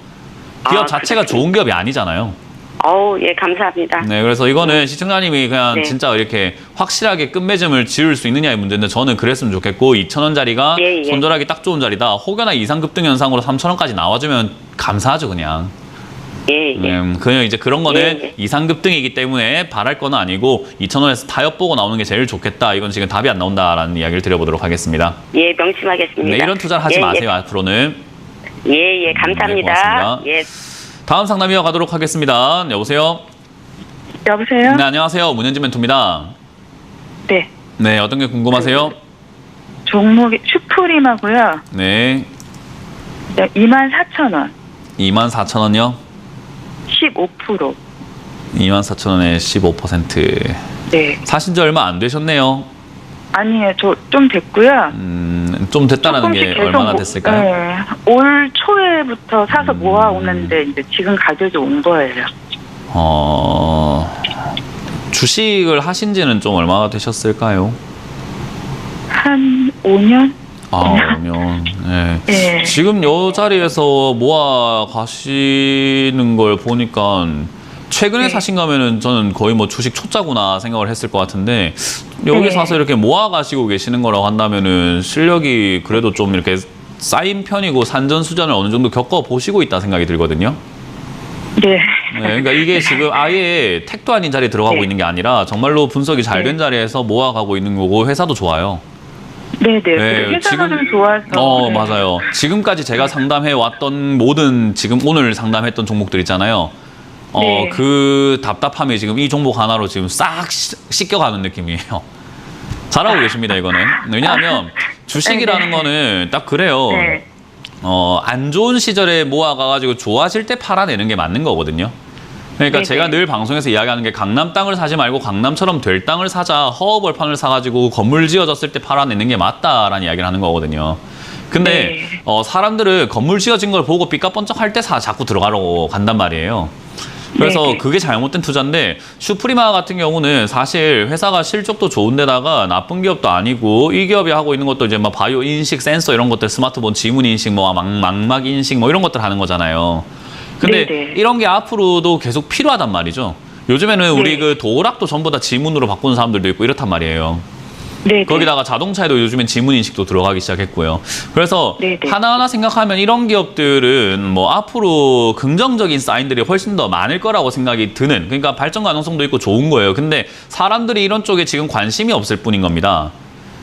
기업 아, 자체가 그렇군요. 좋은 기업이 아니잖아요. 어우, 예, 감사합니다. 네, 그래서 이거는 시청자님이 그냥 네. 진짜 이렇게 확실하게 끝맺음을 지을 수 있느냐의 문제인데 저는 그랬으면 좋겠고 2,000원짜리가 예, 예. 손절하기 딱 좋은 자리다. 혹여나 이상 급등 현상으로 3,000원까지 나와주면 감사하죠, 그냥. 예, 예. 그냥 이제 그런 거는 예, 예. 이상 급등이기 때문에 바랄 건 아니고 2,000원에서 타협 보고 나오는 게 제일 좋겠다. 이건 지금 답이 안 나온다라는 이야기를 드려보도록 하겠습니다. 예, 명심하겠습니다. 네, 이런 투자를 하지 예, 마세요, 앞으로는. 예, 예, 감사합니다. 고맙습니다. 예. 다음 상담 이어가도록 하겠습니다. 여보세요? 여보세요? 네, 안녕하세요. 문현지 멘토입니다. 네. 네, 어떤 게 궁금하세요? 종목이 슈프림하고요. 네, 24,000원. 24,000원이요? 15%. 24,000원에 15%. 네. 사신 지 얼마 안 되셨네요. 아니에요. 저 좀 됐고요. 좀 됐다라는 게 조금씩 계속 얼마나 됐을까요? 네. 올 초에부터 사서 모아오는데 이제 지금 가격이 온 거예요. 주식을 하신 지는 좀 얼마나 되셨을까요? 한 5년? 그러면 네. 네. 지금 요 자리에서 모아 가시는 걸 보니까 최근에 네. 사신 거면은 저는 거의 뭐 주식 초짜구나 생각을 했을 것 같은데 여기 네. 사서 이렇게 모아 가시고 계시는 거라고 한다면은 실력이 그래도 좀 이렇게 쌓인 편이고 산전수전을 어느 정도 겪어 보시고 있다 생각이 들거든요. 네. 네, 그러니까 이게 지금 아예 택도 아닌 자리에 들어가고 네. 있는 게 아니라 정말로 분석이 잘 된 자리에서 모아가고 있는 거고 회사도 좋아요. 네네. 네, 회사가 지금- 좀 좋아서. 네. 맞아요. 지금까지 제가 상담해 왔던 모든 지금 오늘 상담했던 종목들 있잖아요. 네. 그 답답함이 지금 이 종목 하나로 지금 싹 씻겨가는 느낌이에요. 잘하고 계십니다, 이거는. 왜냐하면 주식이라는 거는 딱 그래요. 네. 안 좋은 시절에 모아가가지고 좋아질 때 팔아내는 게 맞는 거거든요. 그러니까 네네. 제가 늘 방송에서 이야기하는 게 강남 땅을 사지 말고 강남처럼 될 땅을 사자, 허허벌판을 사가지고 건물 지어졌을 때 팔아내는 게 맞다라는 이야기를 하는 거거든요. 근데 네. 사람들은 건물 지어진 걸 보고 삐까뻔쩍 할 때 자꾸 들어가려고 간단 말이에요. 그래서 네네. 그게 잘못된 투자인데 슈프리마 같은 경우는 사실 회사가 실적도 좋은데다가 나쁜 기업도 아니고 이 기업이 하고 있는 것도 이제 막 바이오 인식 센서 이런 것들 스마트폰 지문 인식 뭐 망막 인식 뭐 이런 것들 하는 거잖아요. 근데 네네. 이런 게 앞으로도 계속 필요하단 말이죠. 요즘에는 우리 네. 그 도락도 전부 다 지문으로 바꾸는 사람들도 있고 이렇단 말이에요. 네네. 거기다가 자동차에도 요즘엔 지문 인식도 들어가기 시작했고요. 그래서 네네. 하나하나 생각하면 이런 기업들은 뭐 앞으로 긍정적인 사인들이 훨씬 더 많을 거라고 생각이 드는, 그러니까 발전 가능성도 있고 좋은 거예요. 근데 사람들이 이런 쪽에 지금 관심이 없을 뿐인 겁니다.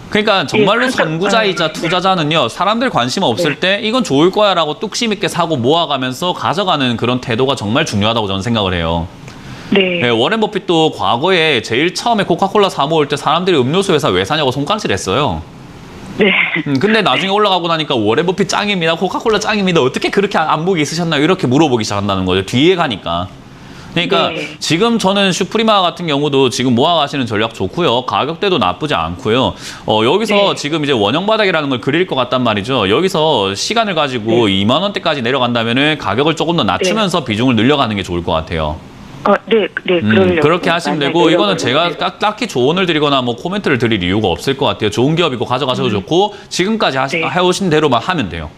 그러니까 정말로 그러니까, 선구자이자 네. 투자자는요, 사람들 관심 없을 때 이건 좋을 거야 라고 뚝심 있게 사고 모아가면서 가져가는 그런 태도가 정말 중요하다고 저는 생각을 해요. 네. 네, 워렌 버핏도 과거에 제일 처음에 코카콜라 사 모을 때 사람들이 음료수 회사 왜 사냐고 손가락질 했어요. 네. 근데 나중에 올라가고 나니까 워렌 버핏 짱입니다. 코카콜라 짱입니다. 어떻게 그렇게 안목이 있으셨나요? 이렇게 물어보기 시작한다는 거죠. 뒤에 가니까. 그러니까 네. 지금 저는 슈프리마 같은 경우도 지금 모아가시는 전략 좋고요. 가격대도 나쁘지 않고요. 여기서 네. 지금 이제 원형 바닥이라는 걸 그릴 것 같단 말이죠. 여기서 시간을 가지고 2만 원대까지 내려간다면은 가격을 조금 더 낮추면서 비중을 늘려가는 게 좋을 것 같아요. 네. 네. 그러려고. 그렇게 하시면 만약에 되고, 이거는 연락을 제가 해요. 딱히 조언을 드리거나 뭐 코멘트를 드릴 이유가 없을 것 같아요. 좋은 기업이고 가져가셔도 좋고 지금까지 네. 해오신 대로만 하면 돼요.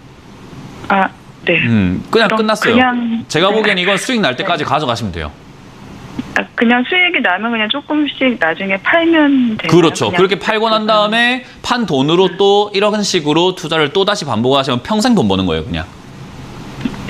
네. 그냥 그럼 끝났어요. 그냥- 제가 네. 보기엔 이건 수익 날 때까지 가져가시면 돼요. 그냥 수익이 나면 그냥 조금씩 나중에 팔면 되나요? 그렇죠. 그냥 그렇게 팔고 난 다음에 판 돈으로 또 이런 식으로 투자를 또 다시 반복하시면 평생 돈 버는 거예요, 그냥.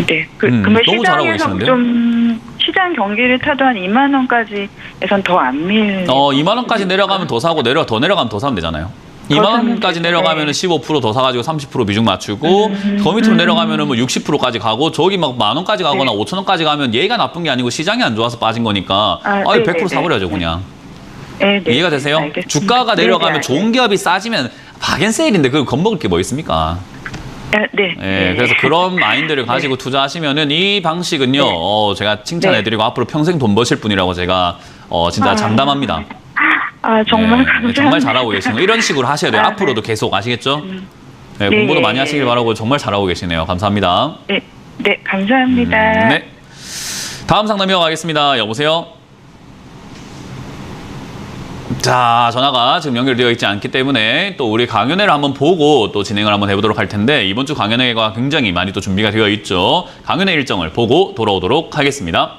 네. 그러면 너무 잘하고 시장에서 계시는데요? 좀 시장 경기를 타도 한 2만 원까지에선 더 안 밀. 2만 원까지 내려가면 더 사고 더 내려가면 더 사면 되잖아요. 2만 원까지 사면 내려가면은 15%더 사가지고 30% 비중 맞추고 더 밑으로 내려가면은 뭐 60%까지 가고 저기 막 만 원까지 가거나 5천 원까지 가면 얘가 나쁜 게 아니고 시장이 안 좋아서 빠진 거니까 네, 100% 네, 사버려죠 네. 그냥. 네, 네. 이해가 되세요? 알겠습니다. 주가가 네, 내려가면 네, 좋은 기업이 싸지면 박앤세일인데 그걸 겁먹을 게 뭐 있습니까? 네. 예, 그래서 그런 마인드를 가지고 투자하시면은 이 방식은요, 제가 칭찬해드리고 앞으로 평생 돈 버실 분이라고 제가 진짜 장담합니다. 정말 예, 감사합니다. 정말 잘하고 계시는 거. 이런 식으로 하셔야 돼요. 네. 앞으로도 계속 아시겠죠? 네, 네, 공부도 많이 네, 하시길 네. 바라고 정말 잘하고 계시네요. 감사합니다. 네, 감사합니다. 네. 다음 상담 이어가겠습니다. 여보세요? 자, 전화가 지금 연결되어 있지 않기 때문에 또 우리 강연회를 한번 보고 또 진행을 한번 해보도록 할 텐데 이번 주 강연회가 굉장히 많이 또 준비가 되어 있죠. 강연회 일정을 보고 돌아오도록 하겠습니다.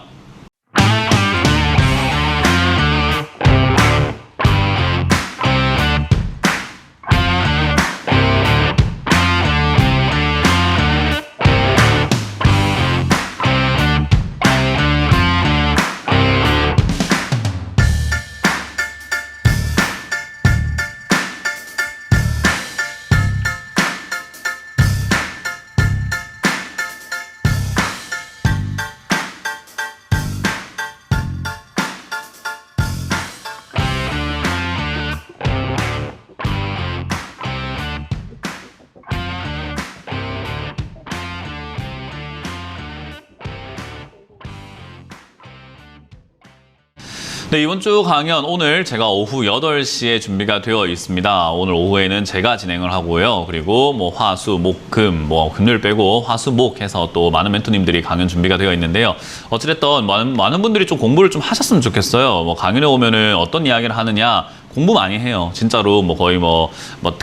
네, 이번 주 강연 오늘 제가 오후 8시에 준비가 되어 있습니다. 오늘 오후에는 제가 진행을 하고요. 그리고 뭐 화수, 목, 금, 뭐 금요일 빼고 화수, 목 해서 또 많은 멘토님들이 강연 준비가 되어 있는데요. 어찌됐든 많은 분들이 좀 공부를 좀 하셨으면 좋겠어요. 뭐 강연에 오면은 어떤 이야기를 하느냐, 공부 많이 해요. 진짜로 뭐 거의 뭐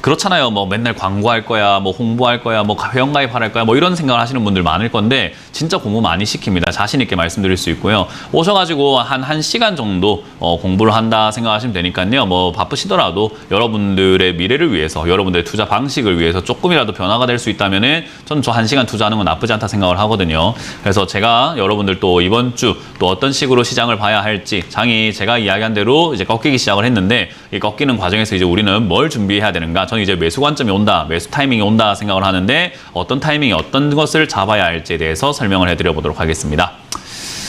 그렇잖아요. 뭐 맨날 광고할 거야, 뭐 홍보할 거야, 뭐 회원가입할 거야, 뭐 이런 생각을 하시는 분들 많을 건데 진짜 공부 많이 시킵니다. 자신 있게 말씀드릴 수 있고요. 오셔가지고 한 1시간 정도 공부를 한다 생각하시면 되니까요. 뭐 바쁘시더라도 여러분들의 미래를 위해서, 여러분들의 투자 방식을 위해서 조금이라도 변화가 될 수 있다면은 저는 저 1시간 투자하는 건 나쁘지 않다 생각을 하거든요. 그래서 제가 여러분들 또 이번 주 또 어떤 식으로 시장을 봐야 할지, 장이 제가 이야기한 대로 이제 꺾이기 시작을 했는데 이 꺾이는 과정에서 이제 우리는 뭘 준비해야 되는가? 저는 이제 매수 관점이 온다, 매수 타이밍이 온다 생각을 하는데 어떤 타이밍에 어떤 것을 잡아야 할지에 대해서 설명을 해드려 보도록 하겠습니다.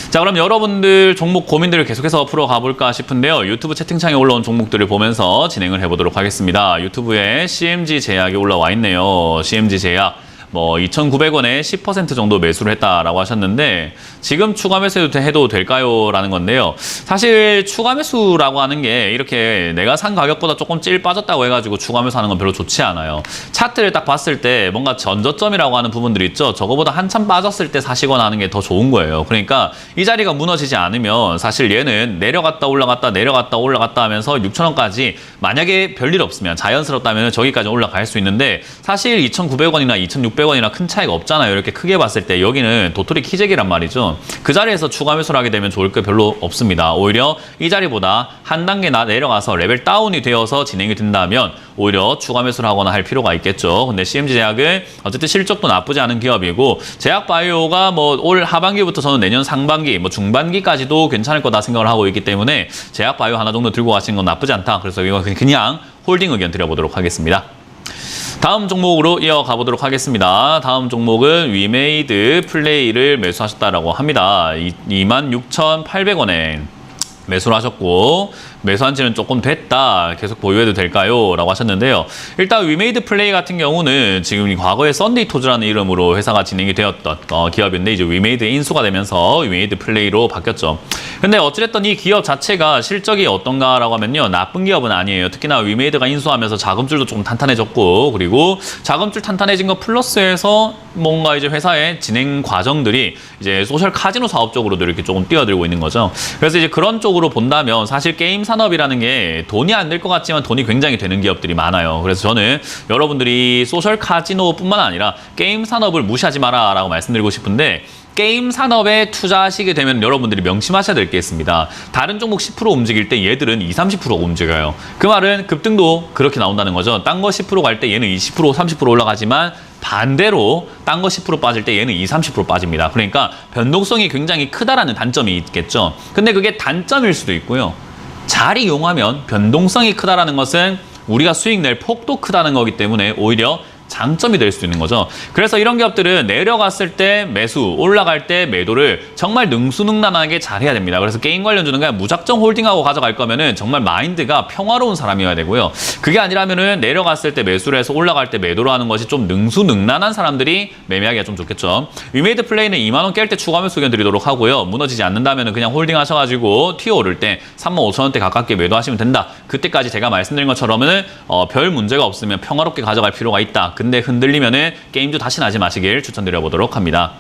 자, 그럼 여러분들 종목 고민들을 계속해서 풀어가 볼까 싶은데요. 유튜브 채팅창에 올라온 종목들을 보면서 진행을 해보도록 하겠습니다. 유튜브에 CMG 제약이 올라와 있네요. CMG 제약. 뭐 2,900원에 10% 정도 매수를 했다라고 하셨는데 지금 추가 매수해도 될까요? 라는 건데요. 사실 추가 매수라고 하는 게 이렇게 내가 산 가격보다 조금 찔 빠졌다고 해가지고 추가 매수하는 건 별로 좋지 않아요. 차트를 딱 봤을 때 뭔가 전저점이라고 하는 부분들이 있죠. 저거보다 한참 빠졌을 때 사시거나 하는 게 더 좋은 거예요. 그러니까 이 자리가 무너지지 않으면 사실 얘는 내려갔다 올라갔다 내려갔다 올라갔다 하면서 6,000원까지 만약에 별일 없으면 자연스럽다면 저기까지 올라갈 수 있는데 사실 2,900원이나 2,600원이나 큰 차이가 없잖아요. 이렇게 크게 봤을 때 여기는 도토리 키재기란 말이죠. 그 자리에서 추가 매수를 하게 되면 좋을 게 별로 없습니다. 오히려 이 자리보다 한 단계 내려가서 레벨 다운이 되어서 진행이 된다면 오히려 추가 매수를 하거나 할 필요가 있겠죠. 근데 CMG 제약은 어쨌든 실적도 나쁘지 않은 기업이고 제약바이오가 뭐 올 하반기부터 저는 내년 상반기, 뭐 중반기까지도 괜찮을 거다 생각을 하고 있기 때문에 제약바이오 하나 정도 들고 가시는 건 나쁘지 않다. 그래서 이거 그냥 홀딩 의견 드려보도록 하겠습니다. 다음 종목으로 이어가 보도록 하겠습니다. 다음 종목은 위메이드 플레이를 매수하셨다라고 합니다. 26,800원에 매수를 하셨고 매수한 지는 조금 됐다. 계속 보유해도 될까요? 라고 하셨는데요. 일단 위메이드 플레이 같은 경우는 지금 과거에 썬데이 토즈라는 이름으로 회사가 진행이 되었던 기업인데 이제 위메이드 인수가 되면서 위메이드 플레이로 바뀌었죠. 근데 어찌됐든 이 기업 자체가 실적이 어떤가라고 하면요. 나쁜 기업은 아니에요. 특히나 위메이드가 인수하면서 자금줄도 조금 탄탄해졌고 그리고 자금줄 탄탄해진 거 플러스해서 뭔가 이제 회사의 진행 과정들이 이제 소셜 카지노 사업 쪽으로도 이렇게 조금 뛰어들고 있는 거죠. 그래서 이제 그런 쪽으로 본다면 사실 게임 산업이라는 게 돈이 안 될 것 같지만 돈이 굉장히 되는 기업들이 많아요. 그래서 저는 여러분들이 소셜 카지노뿐만 아니라 게임 산업을 무시하지 마라 라고 말씀드리고 싶은데 게임 산업에 투자하시게 되면 여러분들이 명심하셔야 될 게 있습니다. 다른 종목 10% 움직일 때 얘들은 20, 30% 움직여요. 그 말은 급등도 그렇게 나온다는 거죠. 딴 거 10% 갈 때 얘는 20%, 30% 올라가지만 반대로 딴 거 10% 빠질 때 얘는 20, 30% 빠집니다. 그러니까 변동성이 굉장히 크다라는 단점이 있겠죠. 근데 그게 단점일 수도 있고요. 잘 이용하면 변동성이 크다라는 것은 우리가 수익 낼 폭도 크다는 거기 때문에 오히려 장점이 될 수 있는 거죠. 그래서 이런 기업들은 내려갔을 때 매수, 올라갈 때 매도를 정말 능수능란하게 잘 해야 됩니다. 그래서 게임 관련주는 그냥 무작정 홀딩하고 가져갈 거면은 정말 마인드가 평화로운 사람이어야 되고요. 그게 아니라면은 내려갔을 때 매수를 해서 올라갈 때 매도를 하는 것이 좀 능수능란한 사람들이 매매하기가 좀 좋겠죠. 위메이드 플레이는 2만 원 깰 때 추가 매수 의견 드리도록 하고요. 무너지지 않는다면은 그냥 홀딩 하셔가지고 튀어 오를 때 35,000원대 가깝게 매도하시면 된다. 그때까지 제가 말씀드린 것처럼은 별 문제가 없으면 평화롭게 가져갈 필요가 있다. 근데 흔들리면은 게임도 다시 나지 마시길 추천드려 보도록 합니다.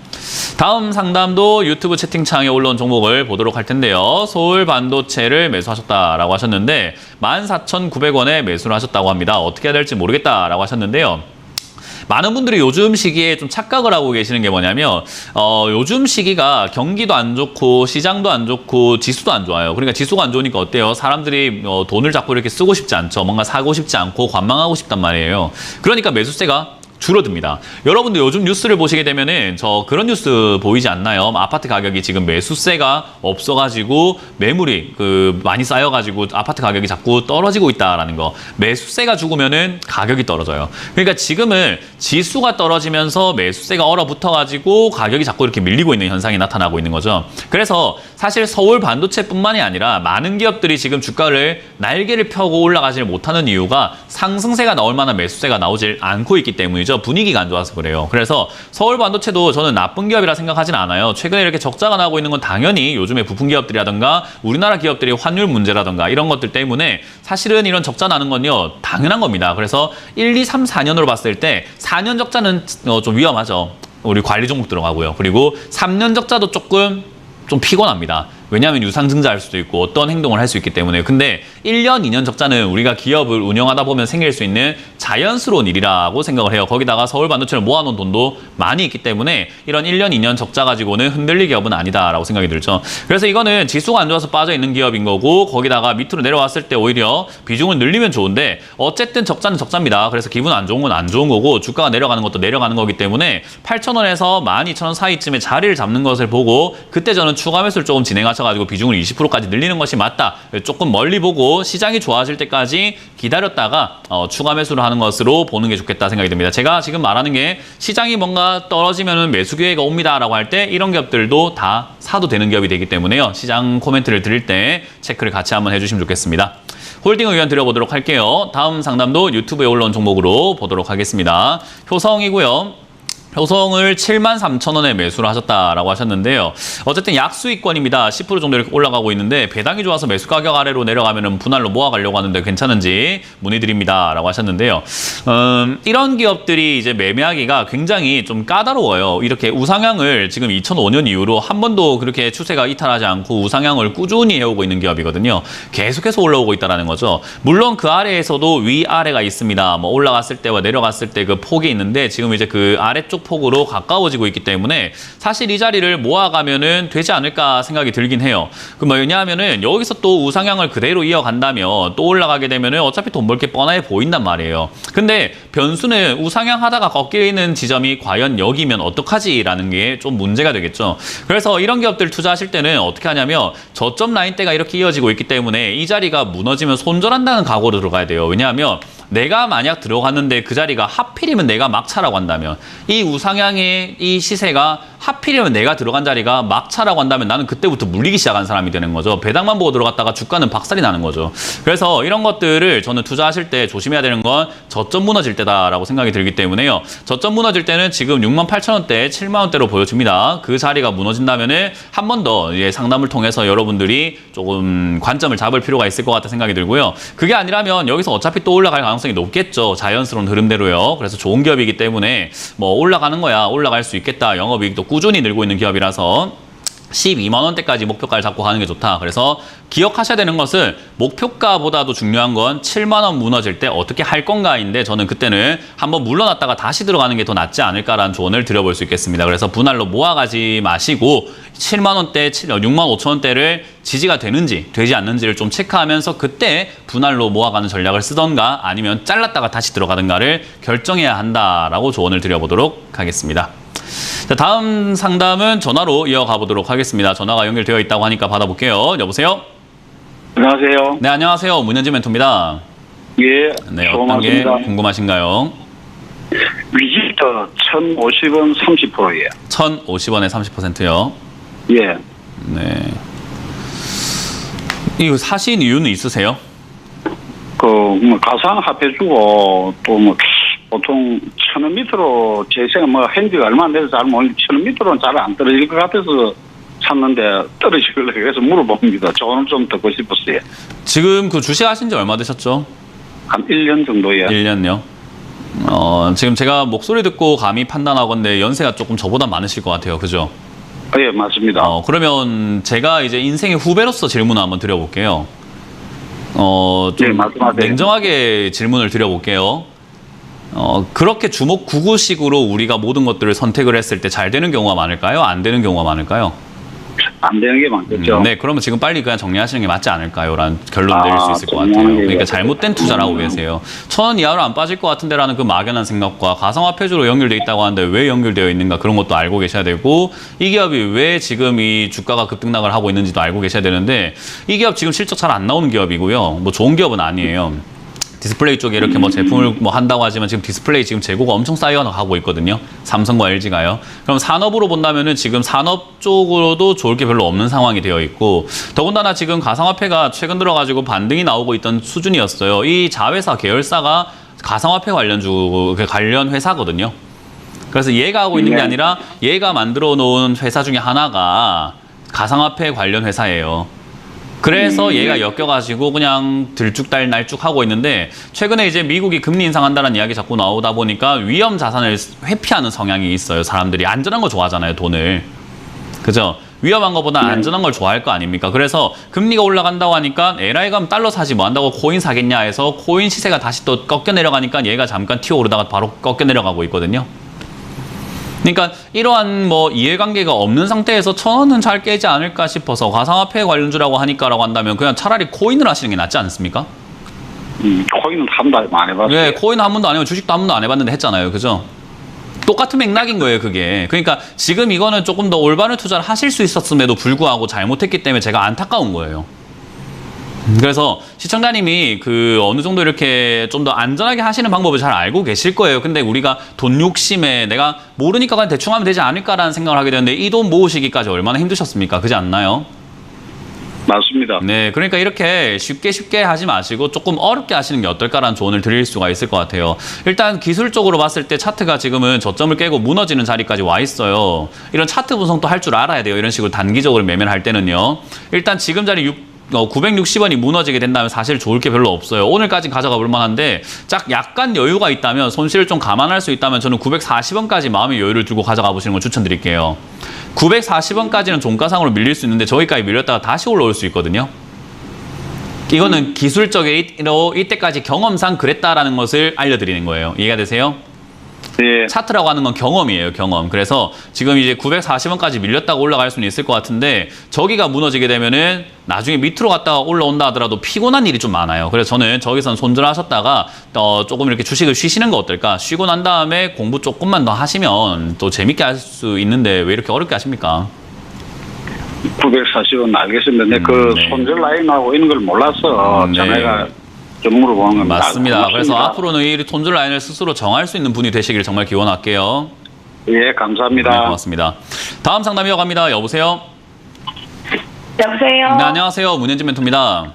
다음 상담도 유튜브 채팅창에 올라온 종목을 보도록 할 텐데요. 서울 반도체를 매수하셨다라고 하셨는데 14,900원에 매수를 하셨다고 합니다. 어떻게 해야 될지 모르겠다라고 하셨는데요. 많은 분들이 요즘 시기에 좀 착각을 하고 계시는 게 뭐냐면 요즘 시기가 경기도 안 좋고 시장도 안 좋고 지수도 안 좋아요. 그러니까 지수가 안 좋으니까 어때요? 사람들이 돈을 자꾸 이렇게 쓰고 싶지 않죠. 뭔가 사고 싶지 않고 관망하고 싶단 말이에요. 그러니까 매수세가 줄어듭니다. 여러분들 요즘 뉴스를 보시게 되면은 그런 뉴스 보이지 않나요? 아파트 가격이 지금 매수세가 없어가지고 매물이 많이 쌓여가지고 아파트 가격이 자꾸 떨어지고 있다라는 거. 매수세가 죽으면은 가격이 떨어져요. 그러니까 지금은 지수가 떨어지면서 매수세가 얼어붙어가지고 가격이 자꾸 이렇게 밀리고 있는 현상이 나타나고 있는 거죠. 그래서 사실 서울 반도체뿐만이 아니라 많은 기업들이 지금 주가를 날개를 펴고 올라가지 못하는 이유가 상승세가 나올 만한 매수세가 나오질 않고 있기 때문이죠. 분위기가 안 좋아서 그래요. 그래서 서울 반도체도 저는 나쁜 기업이라 생각하진 않아요. 최근에 이렇게 적자가 나고 있는 건 당연히 요즘에 부품 기업들이라든가 우리나라 기업들이 환율 문제라든가 이런 것들 때문에 사실은 이런 적자 나는 건요 당연한 겁니다. 그래서 1, 2, 3, 4년으로 봤을 때 4년 적자는 좀 위험하죠. 우리 관리 종목 들어가고요. 그리고 3년 적자도 조금 좀 피곤합니다. 왜냐하면 유상증자할 수도 있고 어떤 행동을 할 수 있기 때문에. 근데 1년, 2년 적자는 우리가 기업을 운영하다 보면 생길 수 있는 자연스러운 일이라고 생각을 해요. 거기다가 서울 반도체를 모아놓은 돈도 많이 있기 때문에 이런 1년, 2년 적자 가지고는 흔들릴 기업은 아니다라고 생각이 들죠. 그래서 이거는 지수가 안 좋아서 빠져 있는 기업인 거고, 거기다가 밑으로 내려왔을 때 오히려 비중을 늘리면 좋은데 어쨌든 적자는 적자입니다. 그래서 기분 안 좋은 건 안 좋은 거고 주가가 내려가는 것도 내려가는 거기 때문에 8,000원에서 12,000원 사이쯤에 자리를 잡는 것을 보고 그때 저는 추가 매수를 조금 진행하셔가지고 비중을 20%까지 늘리는 것이 맞다. 조금 멀리 보고 시장이 좋아질 때까지 기다렸다가 추가 매수를 하는 것으로 보는 게 좋겠다 생각이 듭니다. 제가 지금 말하는 게 시장이 뭔가 떨어지면 매수 기회가 옵니다라고 할 때 이런 기업들도 다 사도 되는 기업이 되기 때문에요. 시장 코멘트를 드릴 때 체크를 같이 한번 해주시면 좋겠습니다. 홀딩 의견 드려보도록 할게요. 다음 상담도 유튜브에 올라온 종목으로 보도록 하겠습니다. 효성이고요. 효성을 73,000원에 매수를 하셨다라고 하셨는데요. 어쨌든 약수익권입니다. 10% 정도 이렇게 올라가고 있는데 배당이 좋아서 매수 가격 아래로 내려가면 분할로 모아가려고 하는데 괜찮은지 문의드립니다라고 하셨는데요. 이런 기업들이 이제 매매하기가 굉장히 좀 까다로워요. 이렇게 우상향을 지금 2005년 이후로 한 번도 그렇게 추세가 이탈하지 않고 우상향을 꾸준히 해오고 있는 기업이거든요. 계속해서 올라오고 있다는 거죠. 물론 그 아래에서도 위아래가 있습니다. 뭐 올라갔을 때와 내려갔을 때 그 폭이 있는데 지금 이제 그 아래쪽 폭으로 가까워지고 있기 때문에 사실 이 자리를 모아가면은 되지 않을까 생각이 들긴 해요. 그 뭐냐면은 여기서 또 우상향을 그대로 이어간다면 또 올라가게 되면은 어차피 돈 벌 게 뻔해 보인단 말이에요. 근데 변수는 우상향 하다가 꺾이는 지점이 과연 여기면 어떡하지라는 게 좀 문제가 되겠죠. 그래서 이런 기업들 투자하실 때는 어떻게 하냐면 저점 라인대가 이렇게 이어지고 있기 때문에 이 자리가 무너지면 손절한다는 각오로 들어가야 돼요. 왜냐하면 내가 만약 들어갔는데 그 자리가 하필이면 내가 막차라고 한다면 이 우상향의 이 시세가 하필이면 내가 들어간 자리가 막차라고 한다면 나는 그때부터 물리기 시작한 사람이 되는 거죠. 배당만 보고 들어갔다가 주가는 박살이 나는 거죠. 그래서 이런 것들을 저는 투자하실 때 조심해야 되는 건 저점 무너질 때다라고 생각이 들기 때문에요. 저점 무너질 때는 지금 68,000원대, 7만원대로 보여집니다. 그 자리가 무너진다면은 한 번 더 상담을 통해서 여러분들이 조금 관점을 잡을 필요가 있을 것 같다 생각이 들고요. 그게 아니라면 여기서 어차피 또 올라갈 가능성이 높겠죠. 자연스러운 흐름대로요. 그래서 좋은 기업이기 때문에 뭐 올라가는 거야, 올라갈 수 있겠다. 영업이익도 꾸준히 늘고 있는 기업이라서 12만 원대까지 목표가를 잡고 가는 게 좋다. 그래서 기억하셔야 되는 것은 목표가보다도 중요한 건 7만 원 무너질 때 어떻게 할 건가인데 저는 그때는 한번 물러났다가 다시 들어가는 게 더 낫지 않을까라는 조언을 드려볼 수 있겠습니다. 그래서 분할로 모아가지 마시고 7만 원대, 6만 5천 원대를 지지가 되는지 되지 않는지를 좀 체크하면서 그때 분할로 모아가는 전략을 쓰던가 아니면 잘랐다가 다시 들어가든가를 결정해야 한다라고 조언을 드려보도록 하겠습니다. 자, 다음 상담은 전화로 이어가 보도록 하겠습니다. 전화가 연결되어 있다고 하니까 받아볼게요. 여보세요? 안녕하세요. 네, 안녕하세요. 문현진 멘토입니다. 예. 네, 어떤 게 궁금하신가요? 위지터 1,050원 30%예요. 1,050원에 30%요? 예. 네. 이거 사신 이유는 있으세요? 뭐 가상화폐 주고 또 뭐 보통 1,000원 밑으로 제 생각 뭐 핸디가 얼마 안 돼서 잘 모르겠는데 1,000원 밑으로는 잘 안 떨어질 것 같아서 샀는데 떨어지길래 그래서 물어봅니다. 조언을 좀 듣고 싶었어요. 지금 그 주식 하신 지 얼마 되셨죠? 한 1년 정도예요. 1년요? 지금 제가 목소리 듣고 감히 판단하건데 연세가 조금 저보다 많으실 것 같아요. 그죠? 예, 맞습니다. 그러면 제가 이제 인생의 후배로서 질문을 한번 드려볼게요. 좀 네, 말씀하세요. 냉정하게 질문을 드려볼게요. 그렇게 주목 구구식으로 우리가 모든 것들을 선택을 했을 때 잘 되는 경우가 많을까요? 안 되는 경우가 많을까요? 안 되는 게 많겠죠. 네, 그러면 지금 빨리 그냥 정리하시는 게 맞지 않을까요? 라는 결론 내릴 수 있을 것 같아요. 그러니까 잘못된 투자를 하고 계세요. 1,000원 이하로 안 빠질 것 같은데라는 그 막연한 생각과 가상화폐주로 연결돼 있다고 하는데 왜 연결되어 있는가 그런 것도 알고 계셔야 되고 이 기업이 왜 지금 이 주가가 급등락을 하고 있는지도 알고 계셔야 되는데 이 기업 지금 실적 잘 안 나오는 기업이고요. 뭐 좋은 기업은 아니에요. 디스플레이 쪽에 이렇게 뭐 제품을 뭐 한다고 하지만 지금 디스플레이 지금 재고가 엄청 쌓여가고 있거든요. 삼성과 LG가요. 그럼 산업으로 본다면은 지금 산업 쪽으로도 좋을 게 별로 없는 상황이 되어 있고 더군다나 지금 가상화폐가 최근 들어가지고 반등이 나오고 있던 수준이었어요. 이 자회사 계열사가 가상화폐 관련 회사거든요. 그래서 얘가 하고 있는 게 아니라 얘가 만들어 놓은 회사 중에 하나가 가상화폐 관련 회사예요. 그래서 얘가 엮여가지고 그냥 들쭉날쭉 하고 있는데 최근에 이제 미국이 금리 인상한다는 이야기 자꾸 나오다 보니까 위험 자산을 회피하는 성향이 있어요. 사람들이 안전한 거 좋아하잖아요, 돈을. 그죠? 위험한 것보다 안전한 걸 좋아할 거 아닙니까? 그래서 금리가 올라간다고 하니까 LI 가면 달러 사지 뭐 한다고 코인 사겠냐 해서 코인 시세가 다시 또 꺾여 내려가니까 얘가 잠깐 튀어오르다가 바로 꺾여 내려가고 있거든요. 그러니까 이러한 뭐 이해관계가 없는 상태에서 1,000원은 잘 깨지 않을까 싶어서 가상화폐 관련주라고 하니까라고 한다면 그냥 차라리 코인을 하시는 게 낫지 않습니까? 코인은 한 번도 안 해봤어요. 네, 코인 한 번도 안 해봤고 주식도 한 번도 안 해봤는데 했잖아요. 그죠? 똑같은 맥락인 거예요, 그게. 그러니까 지금 이거는 조금 더 올바른 투자를 하실 수 있었음에도 불구하고 잘못했기 때문에 제가 안타까운 거예요. 그래서 시청자님이 그 어느 정도 이렇게 좀 더 안전하게 하시는 방법을 잘 알고 계실 거예요. 근데 우리가 돈 욕심에 내가 모르니까 그냥 대충 하면 되지 않을까라는 생각을 하게 되는데 이 돈 모으시기까지 얼마나 힘드셨습니까? 그렇지 않나요? 맞습니다. 네, 그러니까 이렇게 쉽게 하지 마시고 조금 어렵게 하시는 게 어떨까라는 조언을 드릴 수가 있을 것 같아요. 일단 기술적으로 봤을 때 차트가 지금은 저점을 깨고 무너지는 자리까지 와 있어요. 이런 차트 분석도 할 줄 알아야 돼요. 이런 식으로 단기적으로 매매를 할 때는요. 일단 지금 자리 960원이 무너지게 된다면 사실 좋을 게 별로 없어요. 오늘까지 가져가 볼 만한데 약간 여유가 있다면 손실을 좀 감안할 수 있다면 저는 940원까지 마음의 여유를 두고 가져가 보시는 걸 추천드릴게요. 940원까지는 종가상으로 밀릴 수 있는데 저기까지 밀렸다가 다시 올라올 수 있거든요. 이거는 기술적으로 이때까지 경험상 그랬다라는 것을 알려드리는 거예요. 이해가 되세요? 예. 차트라고 하는 건 경험이에요, 경험. 그래서 지금 이제 940원까지 밀렸다가 올라갈 수는 있을 것 같은데 저기가 무너지게 되면은 나중에 밑으로 갔다가 올라온다 하더라도 피곤한 일이 좀 많아요. 그래서 저는 저기선 손절하셨다가 조금 이렇게 주식을 쉬시는 거 어떨까? 쉬고 난 다음에 공부 조금만 더 하시면 또 재밌게 할 수 있는데 왜 이렇게 어렵게 하십니까? 940원 알겠습니다. 근데 그 네. 손절 라인하고 이런 걸 몰라서 네. 전화가 좀 물어보는 겁니다. 맞습니다. 그래서 고맙습니다. 앞으로는 이 손절 라인을 스스로 정할 수 있는 분이 되시길 정말 기원할게요. 예, 감사합니다. 네, 고맙습니다. 다음 상담 이어갑니다. 여보세요? 여보세요? 네, 안녕하세요. 문현진 멘토입니다.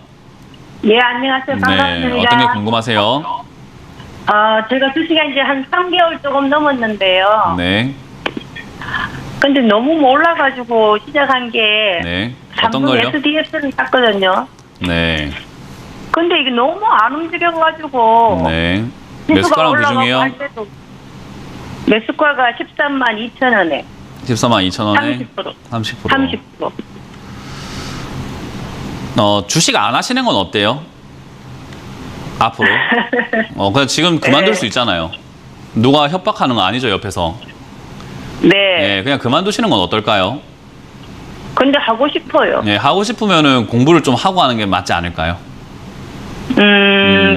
예, 안녕하세요. 반갑습니다. 네, 어떤 게 궁금하세요? 제가 주식한 지 한 3개월 조금 넘었는데요. 네, 근데 너무 몰라가지고 시작한 게 네. 어떤 삼성 걸요? SDS를 샀거든요. 네, 근데 이게 너무 안 움직여가지고 네. 매수가랑 비중이요? 할 때도 매수가가 13만 2천 원에 14만 2천 원에 30%. 30%. 주식 안 하시는 건 어때요? 앞으로? 그냥 지금 그만둘 수 있잖아요. 누가 협박하는 거 아니죠, 옆에서? 네. 네, 그냥 그만두시는 건 어떨까요? 근데 하고 싶어요. 네, 하고 싶으면은 공부를 좀 하고 하는 게 맞지 않을까요? 지금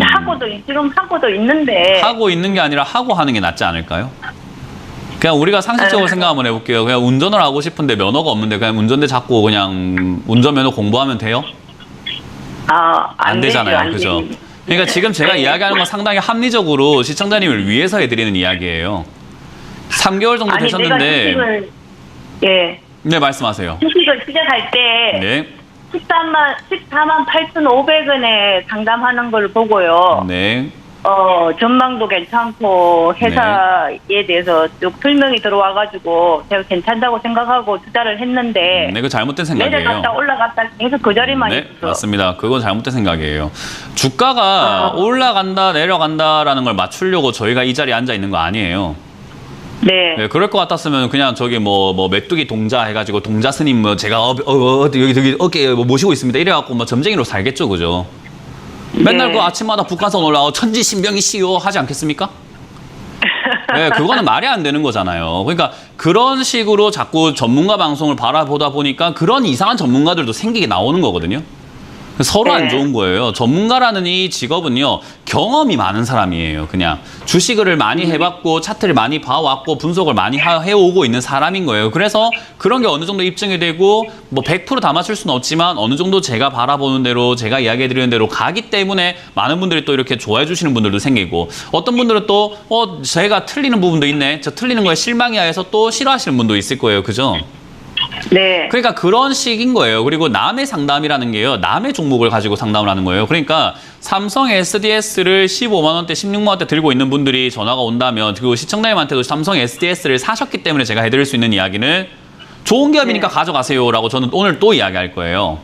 하고도 있는데. 하고 있는 게 아니라 하고 하는 게 낫지 않을까요? 그냥 우리가 상식적으로 생각 한번 해볼게요. 그냥 운전을 하고 싶은데 면허가 없는데 그냥 운전대 잡고 그냥 운전면허 공부하면 돼요? 안 되잖아요. 되죠, 그죠? 그러니까 지금 제가 이야기하는 건 상당히 합리적으로 시청자님을 위해서 해드리는 이야기예요. 3개월 정도 되셨는데. 예. 네, 말씀하세요. 주식을 시작할 때. 네. 14만 8,500원에 상담하는 걸 보고요. 네. 전망도 괜찮고 회사에 대해서 쭉 설명이 들어와가지고 제가 괜찮다고 생각하고 투자를 했는데 네, 그 잘못된 생각이에요. 내려갔다 올라갔다 계속 그 자리만 네, 있어. 맞습니다. 그건 잘못된 생각이에요. 주가가 올라간다, 내려간다라는 걸 맞추려고 저희가 이 자리에 앉아 있는 거 아니에요. 네. 네, 그럴 것 같았으면 그냥 저기 뭐 메뚜기 동자 해가지고 동자 스님 뭐 제가 여기 어깨 모시고 있습니다. 이래갖고 뭐 점쟁이로 살겠죠, 그죠? 맨날 그 아침마다 북한선 올라와 천지신명이시오 하지 않겠습니까? 네, 그거는 말이 안 되는 거잖아요. 그러니까 그런 식으로 자꾸 전문가 방송을 바라보다 보니까 그런 이상한 전문가들도 생기게 나오는 거거든요. 서로 안 좋은 거예요. 전문가라는 이 직업은요, 경험이 많은 사람이에요. 그냥 주식을 많이 해봤고 차트를 많이 봐왔고 분석을 많이 해오고 있는 사람인 거예요. 그래서 그런 게 어느 정도 입증이 되고 뭐 100% 다 맞출 수는 없지만 어느 정도 제가 바라보는 대로 제가 이야기해드리는 대로 가기 때문에 많은 분들이 또 이렇게 좋아해 주시는 분들도 생기고 어떤 분들은 또 제가 틀리는 부분도 있네, 저 틀리는 거에 실망이야 해서 또 싫어하시는 분도 있을 거예요. 그죠? 네. 그러니까 그런 식인 거예요. 그리고 남의 상담이라는 게요, 남의 종목을 가지고 상담을 하는 거예요. 그러니까 삼성 SDS를 15만 원대, 16만 원대 들고 있는 분들이 전화가 온다면, 그리고 시청자님한테도 삼성 SDS를 사셨기 때문에 제가 해드릴 수 있는 이야기는 좋은 기업이니까 가져가세요라고 저는 오늘 또 이야기할 거예요.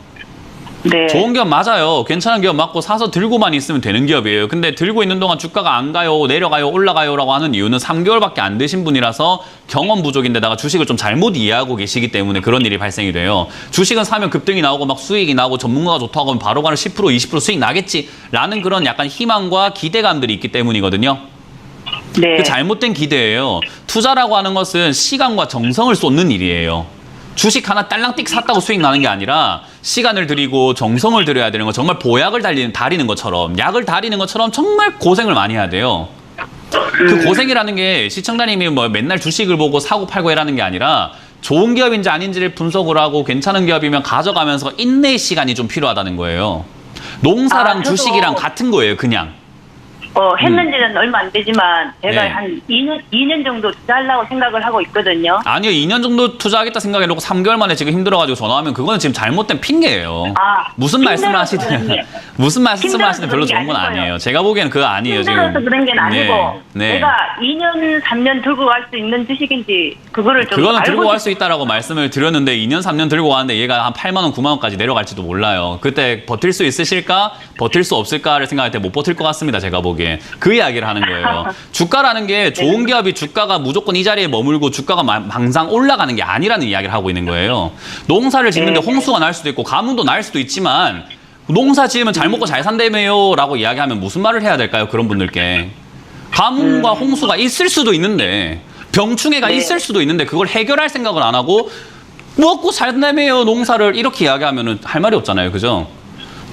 네. 좋은 기업 맞아요. 괜찮은 기업 맞고 사서 들고만 있으면 되는 기업이에요. 근데 들고 있는 동안 주가가 안 가요, 내려가요, 올라가요라고 하는 이유는 3개월밖에 안 되신 분이라서 경험 부족인데다가 주식을 좀 잘못 이해하고 계시기 때문에 그런 일이 발생이 돼요. 주식은 사면 급등이 나오고 막 수익이 나고 전문가가 좋다고 하면 바로 가는 10%, 20% 수익 나겠지라는 그런 약간 희망과 기대감들이 있기 때문이거든요. 네. 그 잘못된 기대예요. 투자라고 하는 것은 시간과 정성을 쏟는 일이에요. 주식 하나 딸랑띡 샀다고 수익 나는 게 아니라 시간을 들이고 정성을 들여야 되는 거, 정말 보약을 다리는 것처럼, 약을 다리는 것처럼 정말 고생을 많이 해야 돼요. 그 고생이라는 게 시청자님이 뭐 맨날 주식을 보고 사고 팔고 해라는 게 아니라 좋은 기업인지 아닌지를 분석을 하고 괜찮은 기업이면 가져가면서 인내의 시간이 좀 필요하다는 거예요. 농사랑 저도 주식이랑 같은 거예요, 그냥. 했는지는 얼마 안 되지만 제가 네. 한 2년 정도 투자하려고 생각을 하고 있거든요. 아니요, 2년 정도 투자하겠다 생각해놓고 3개월 만에 지금 힘들어가지고 전화하면 그거는 지금 잘못된 핑계예요. 무슨 말씀을 하시든 무슨 말씀을 하시든 별로 좋은 건 아니에요. 제가 보기에는 그거 아니에요. 힘들어서 지금. 그런 게 아니고 네. 내가 2년, 3년 들고 갈 수 있는 주식인지 그거를 좀 그거는 알고 들고 갈 수 있다라고 말씀을 드렸는데 2년, 3년 들고 가는데 얘가 한 8만 원, 9만 원까지 내려갈지도 몰라요. 그때 버틸 수 있으실까? 버틸 수 없을까를 생각할 때 못 버틸 것 같습니다. 제가 보기에. 그 이야기를 하는 거예요. 주가라는 게 좋은 기업이 주가가 무조건 이 자리에 머물고 주가가 항상 올라가는 게 아니라는 이야기를 하고 있는 거예요. 농사를 짓는데 홍수가 날 수도 있고 가뭄도 날 수도 있지만 농사 지으면 잘 먹고 잘 산다며요 라고 이야기하면 무슨 말을 해야 될까요? 그런 분들께. 가뭄과 홍수가 있을 수도 있는데 병충해가 있을 수도 있는데 그걸 해결할 생각을 안 하고 먹고 살다며요 농사를 이렇게 이야기하면 할 말이 없잖아요. 그죠?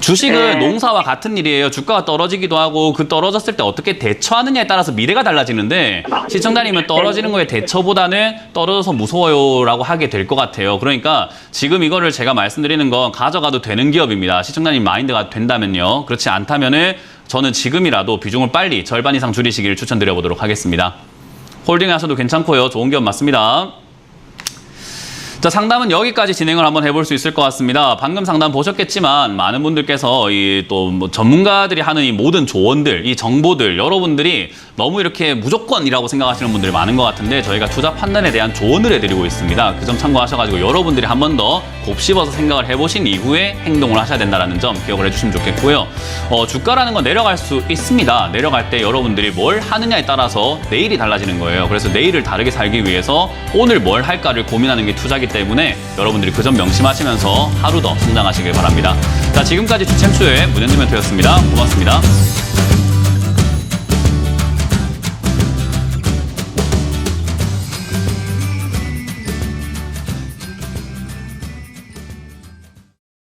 주식은 농사와 같은 일이에요. 주가가 떨어지기도 하고 그 떨어졌을 때 어떻게 대처하느냐에 따라서 미래가 달라지는데 시청자님은 떨어지는 거에 대처보다는 떨어져서 무서워요라고 하게 될 것 같아요. 그러니까 지금 이거를 제가 말씀드리는 건 가져가도 되는 기업입니다. 시청자님 마인드가 된다면요. 그렇지 않다면은 저는 지금이라도 비중을 빨리 절반 이상 줄이시기를 추천드려보도록 하겠습니다. 홀딩 하셔도 괜찮고요. 좋은 기업 맞습니다. 자, 상담은 여기까지 진행을 한번 해볼 수 있을 것 같습니다. 방금 상담 보셨겠지만 많은 분들께서 이 또 뭐 전문가들이 하는 이 모든 조언들, 이 정보들 여러분들이 너무 이렇게 무조건이라고 생각하시는 분들이 많은 것 같은데 저희가 투자 판단에 대한 조언을 해드리고 있습니다. 그 점 참고하셔가지고 여러분들이 한 번 더 곱씹어서 생각을 해보신 이후에 행동을 하셔야 된다는 점 기억을 해주시면 좋겠고요. 주가라는 건 내려갈 수 있습니다. 내려갈 때 여러분들이 뭘 하느냐에 따라서 내일이 달라지는 거예요. 그래서 내일을 다르게 살기 위해서 오늘 뭘 할까를 고민하는 게 투자기 때문에 여러분들이 그 점 명심하시면서 하루 더 성장하시길 바랍니다. 자, 지금까지 주챔쇼의 문현진 멘토였습니다. 고맙습니다.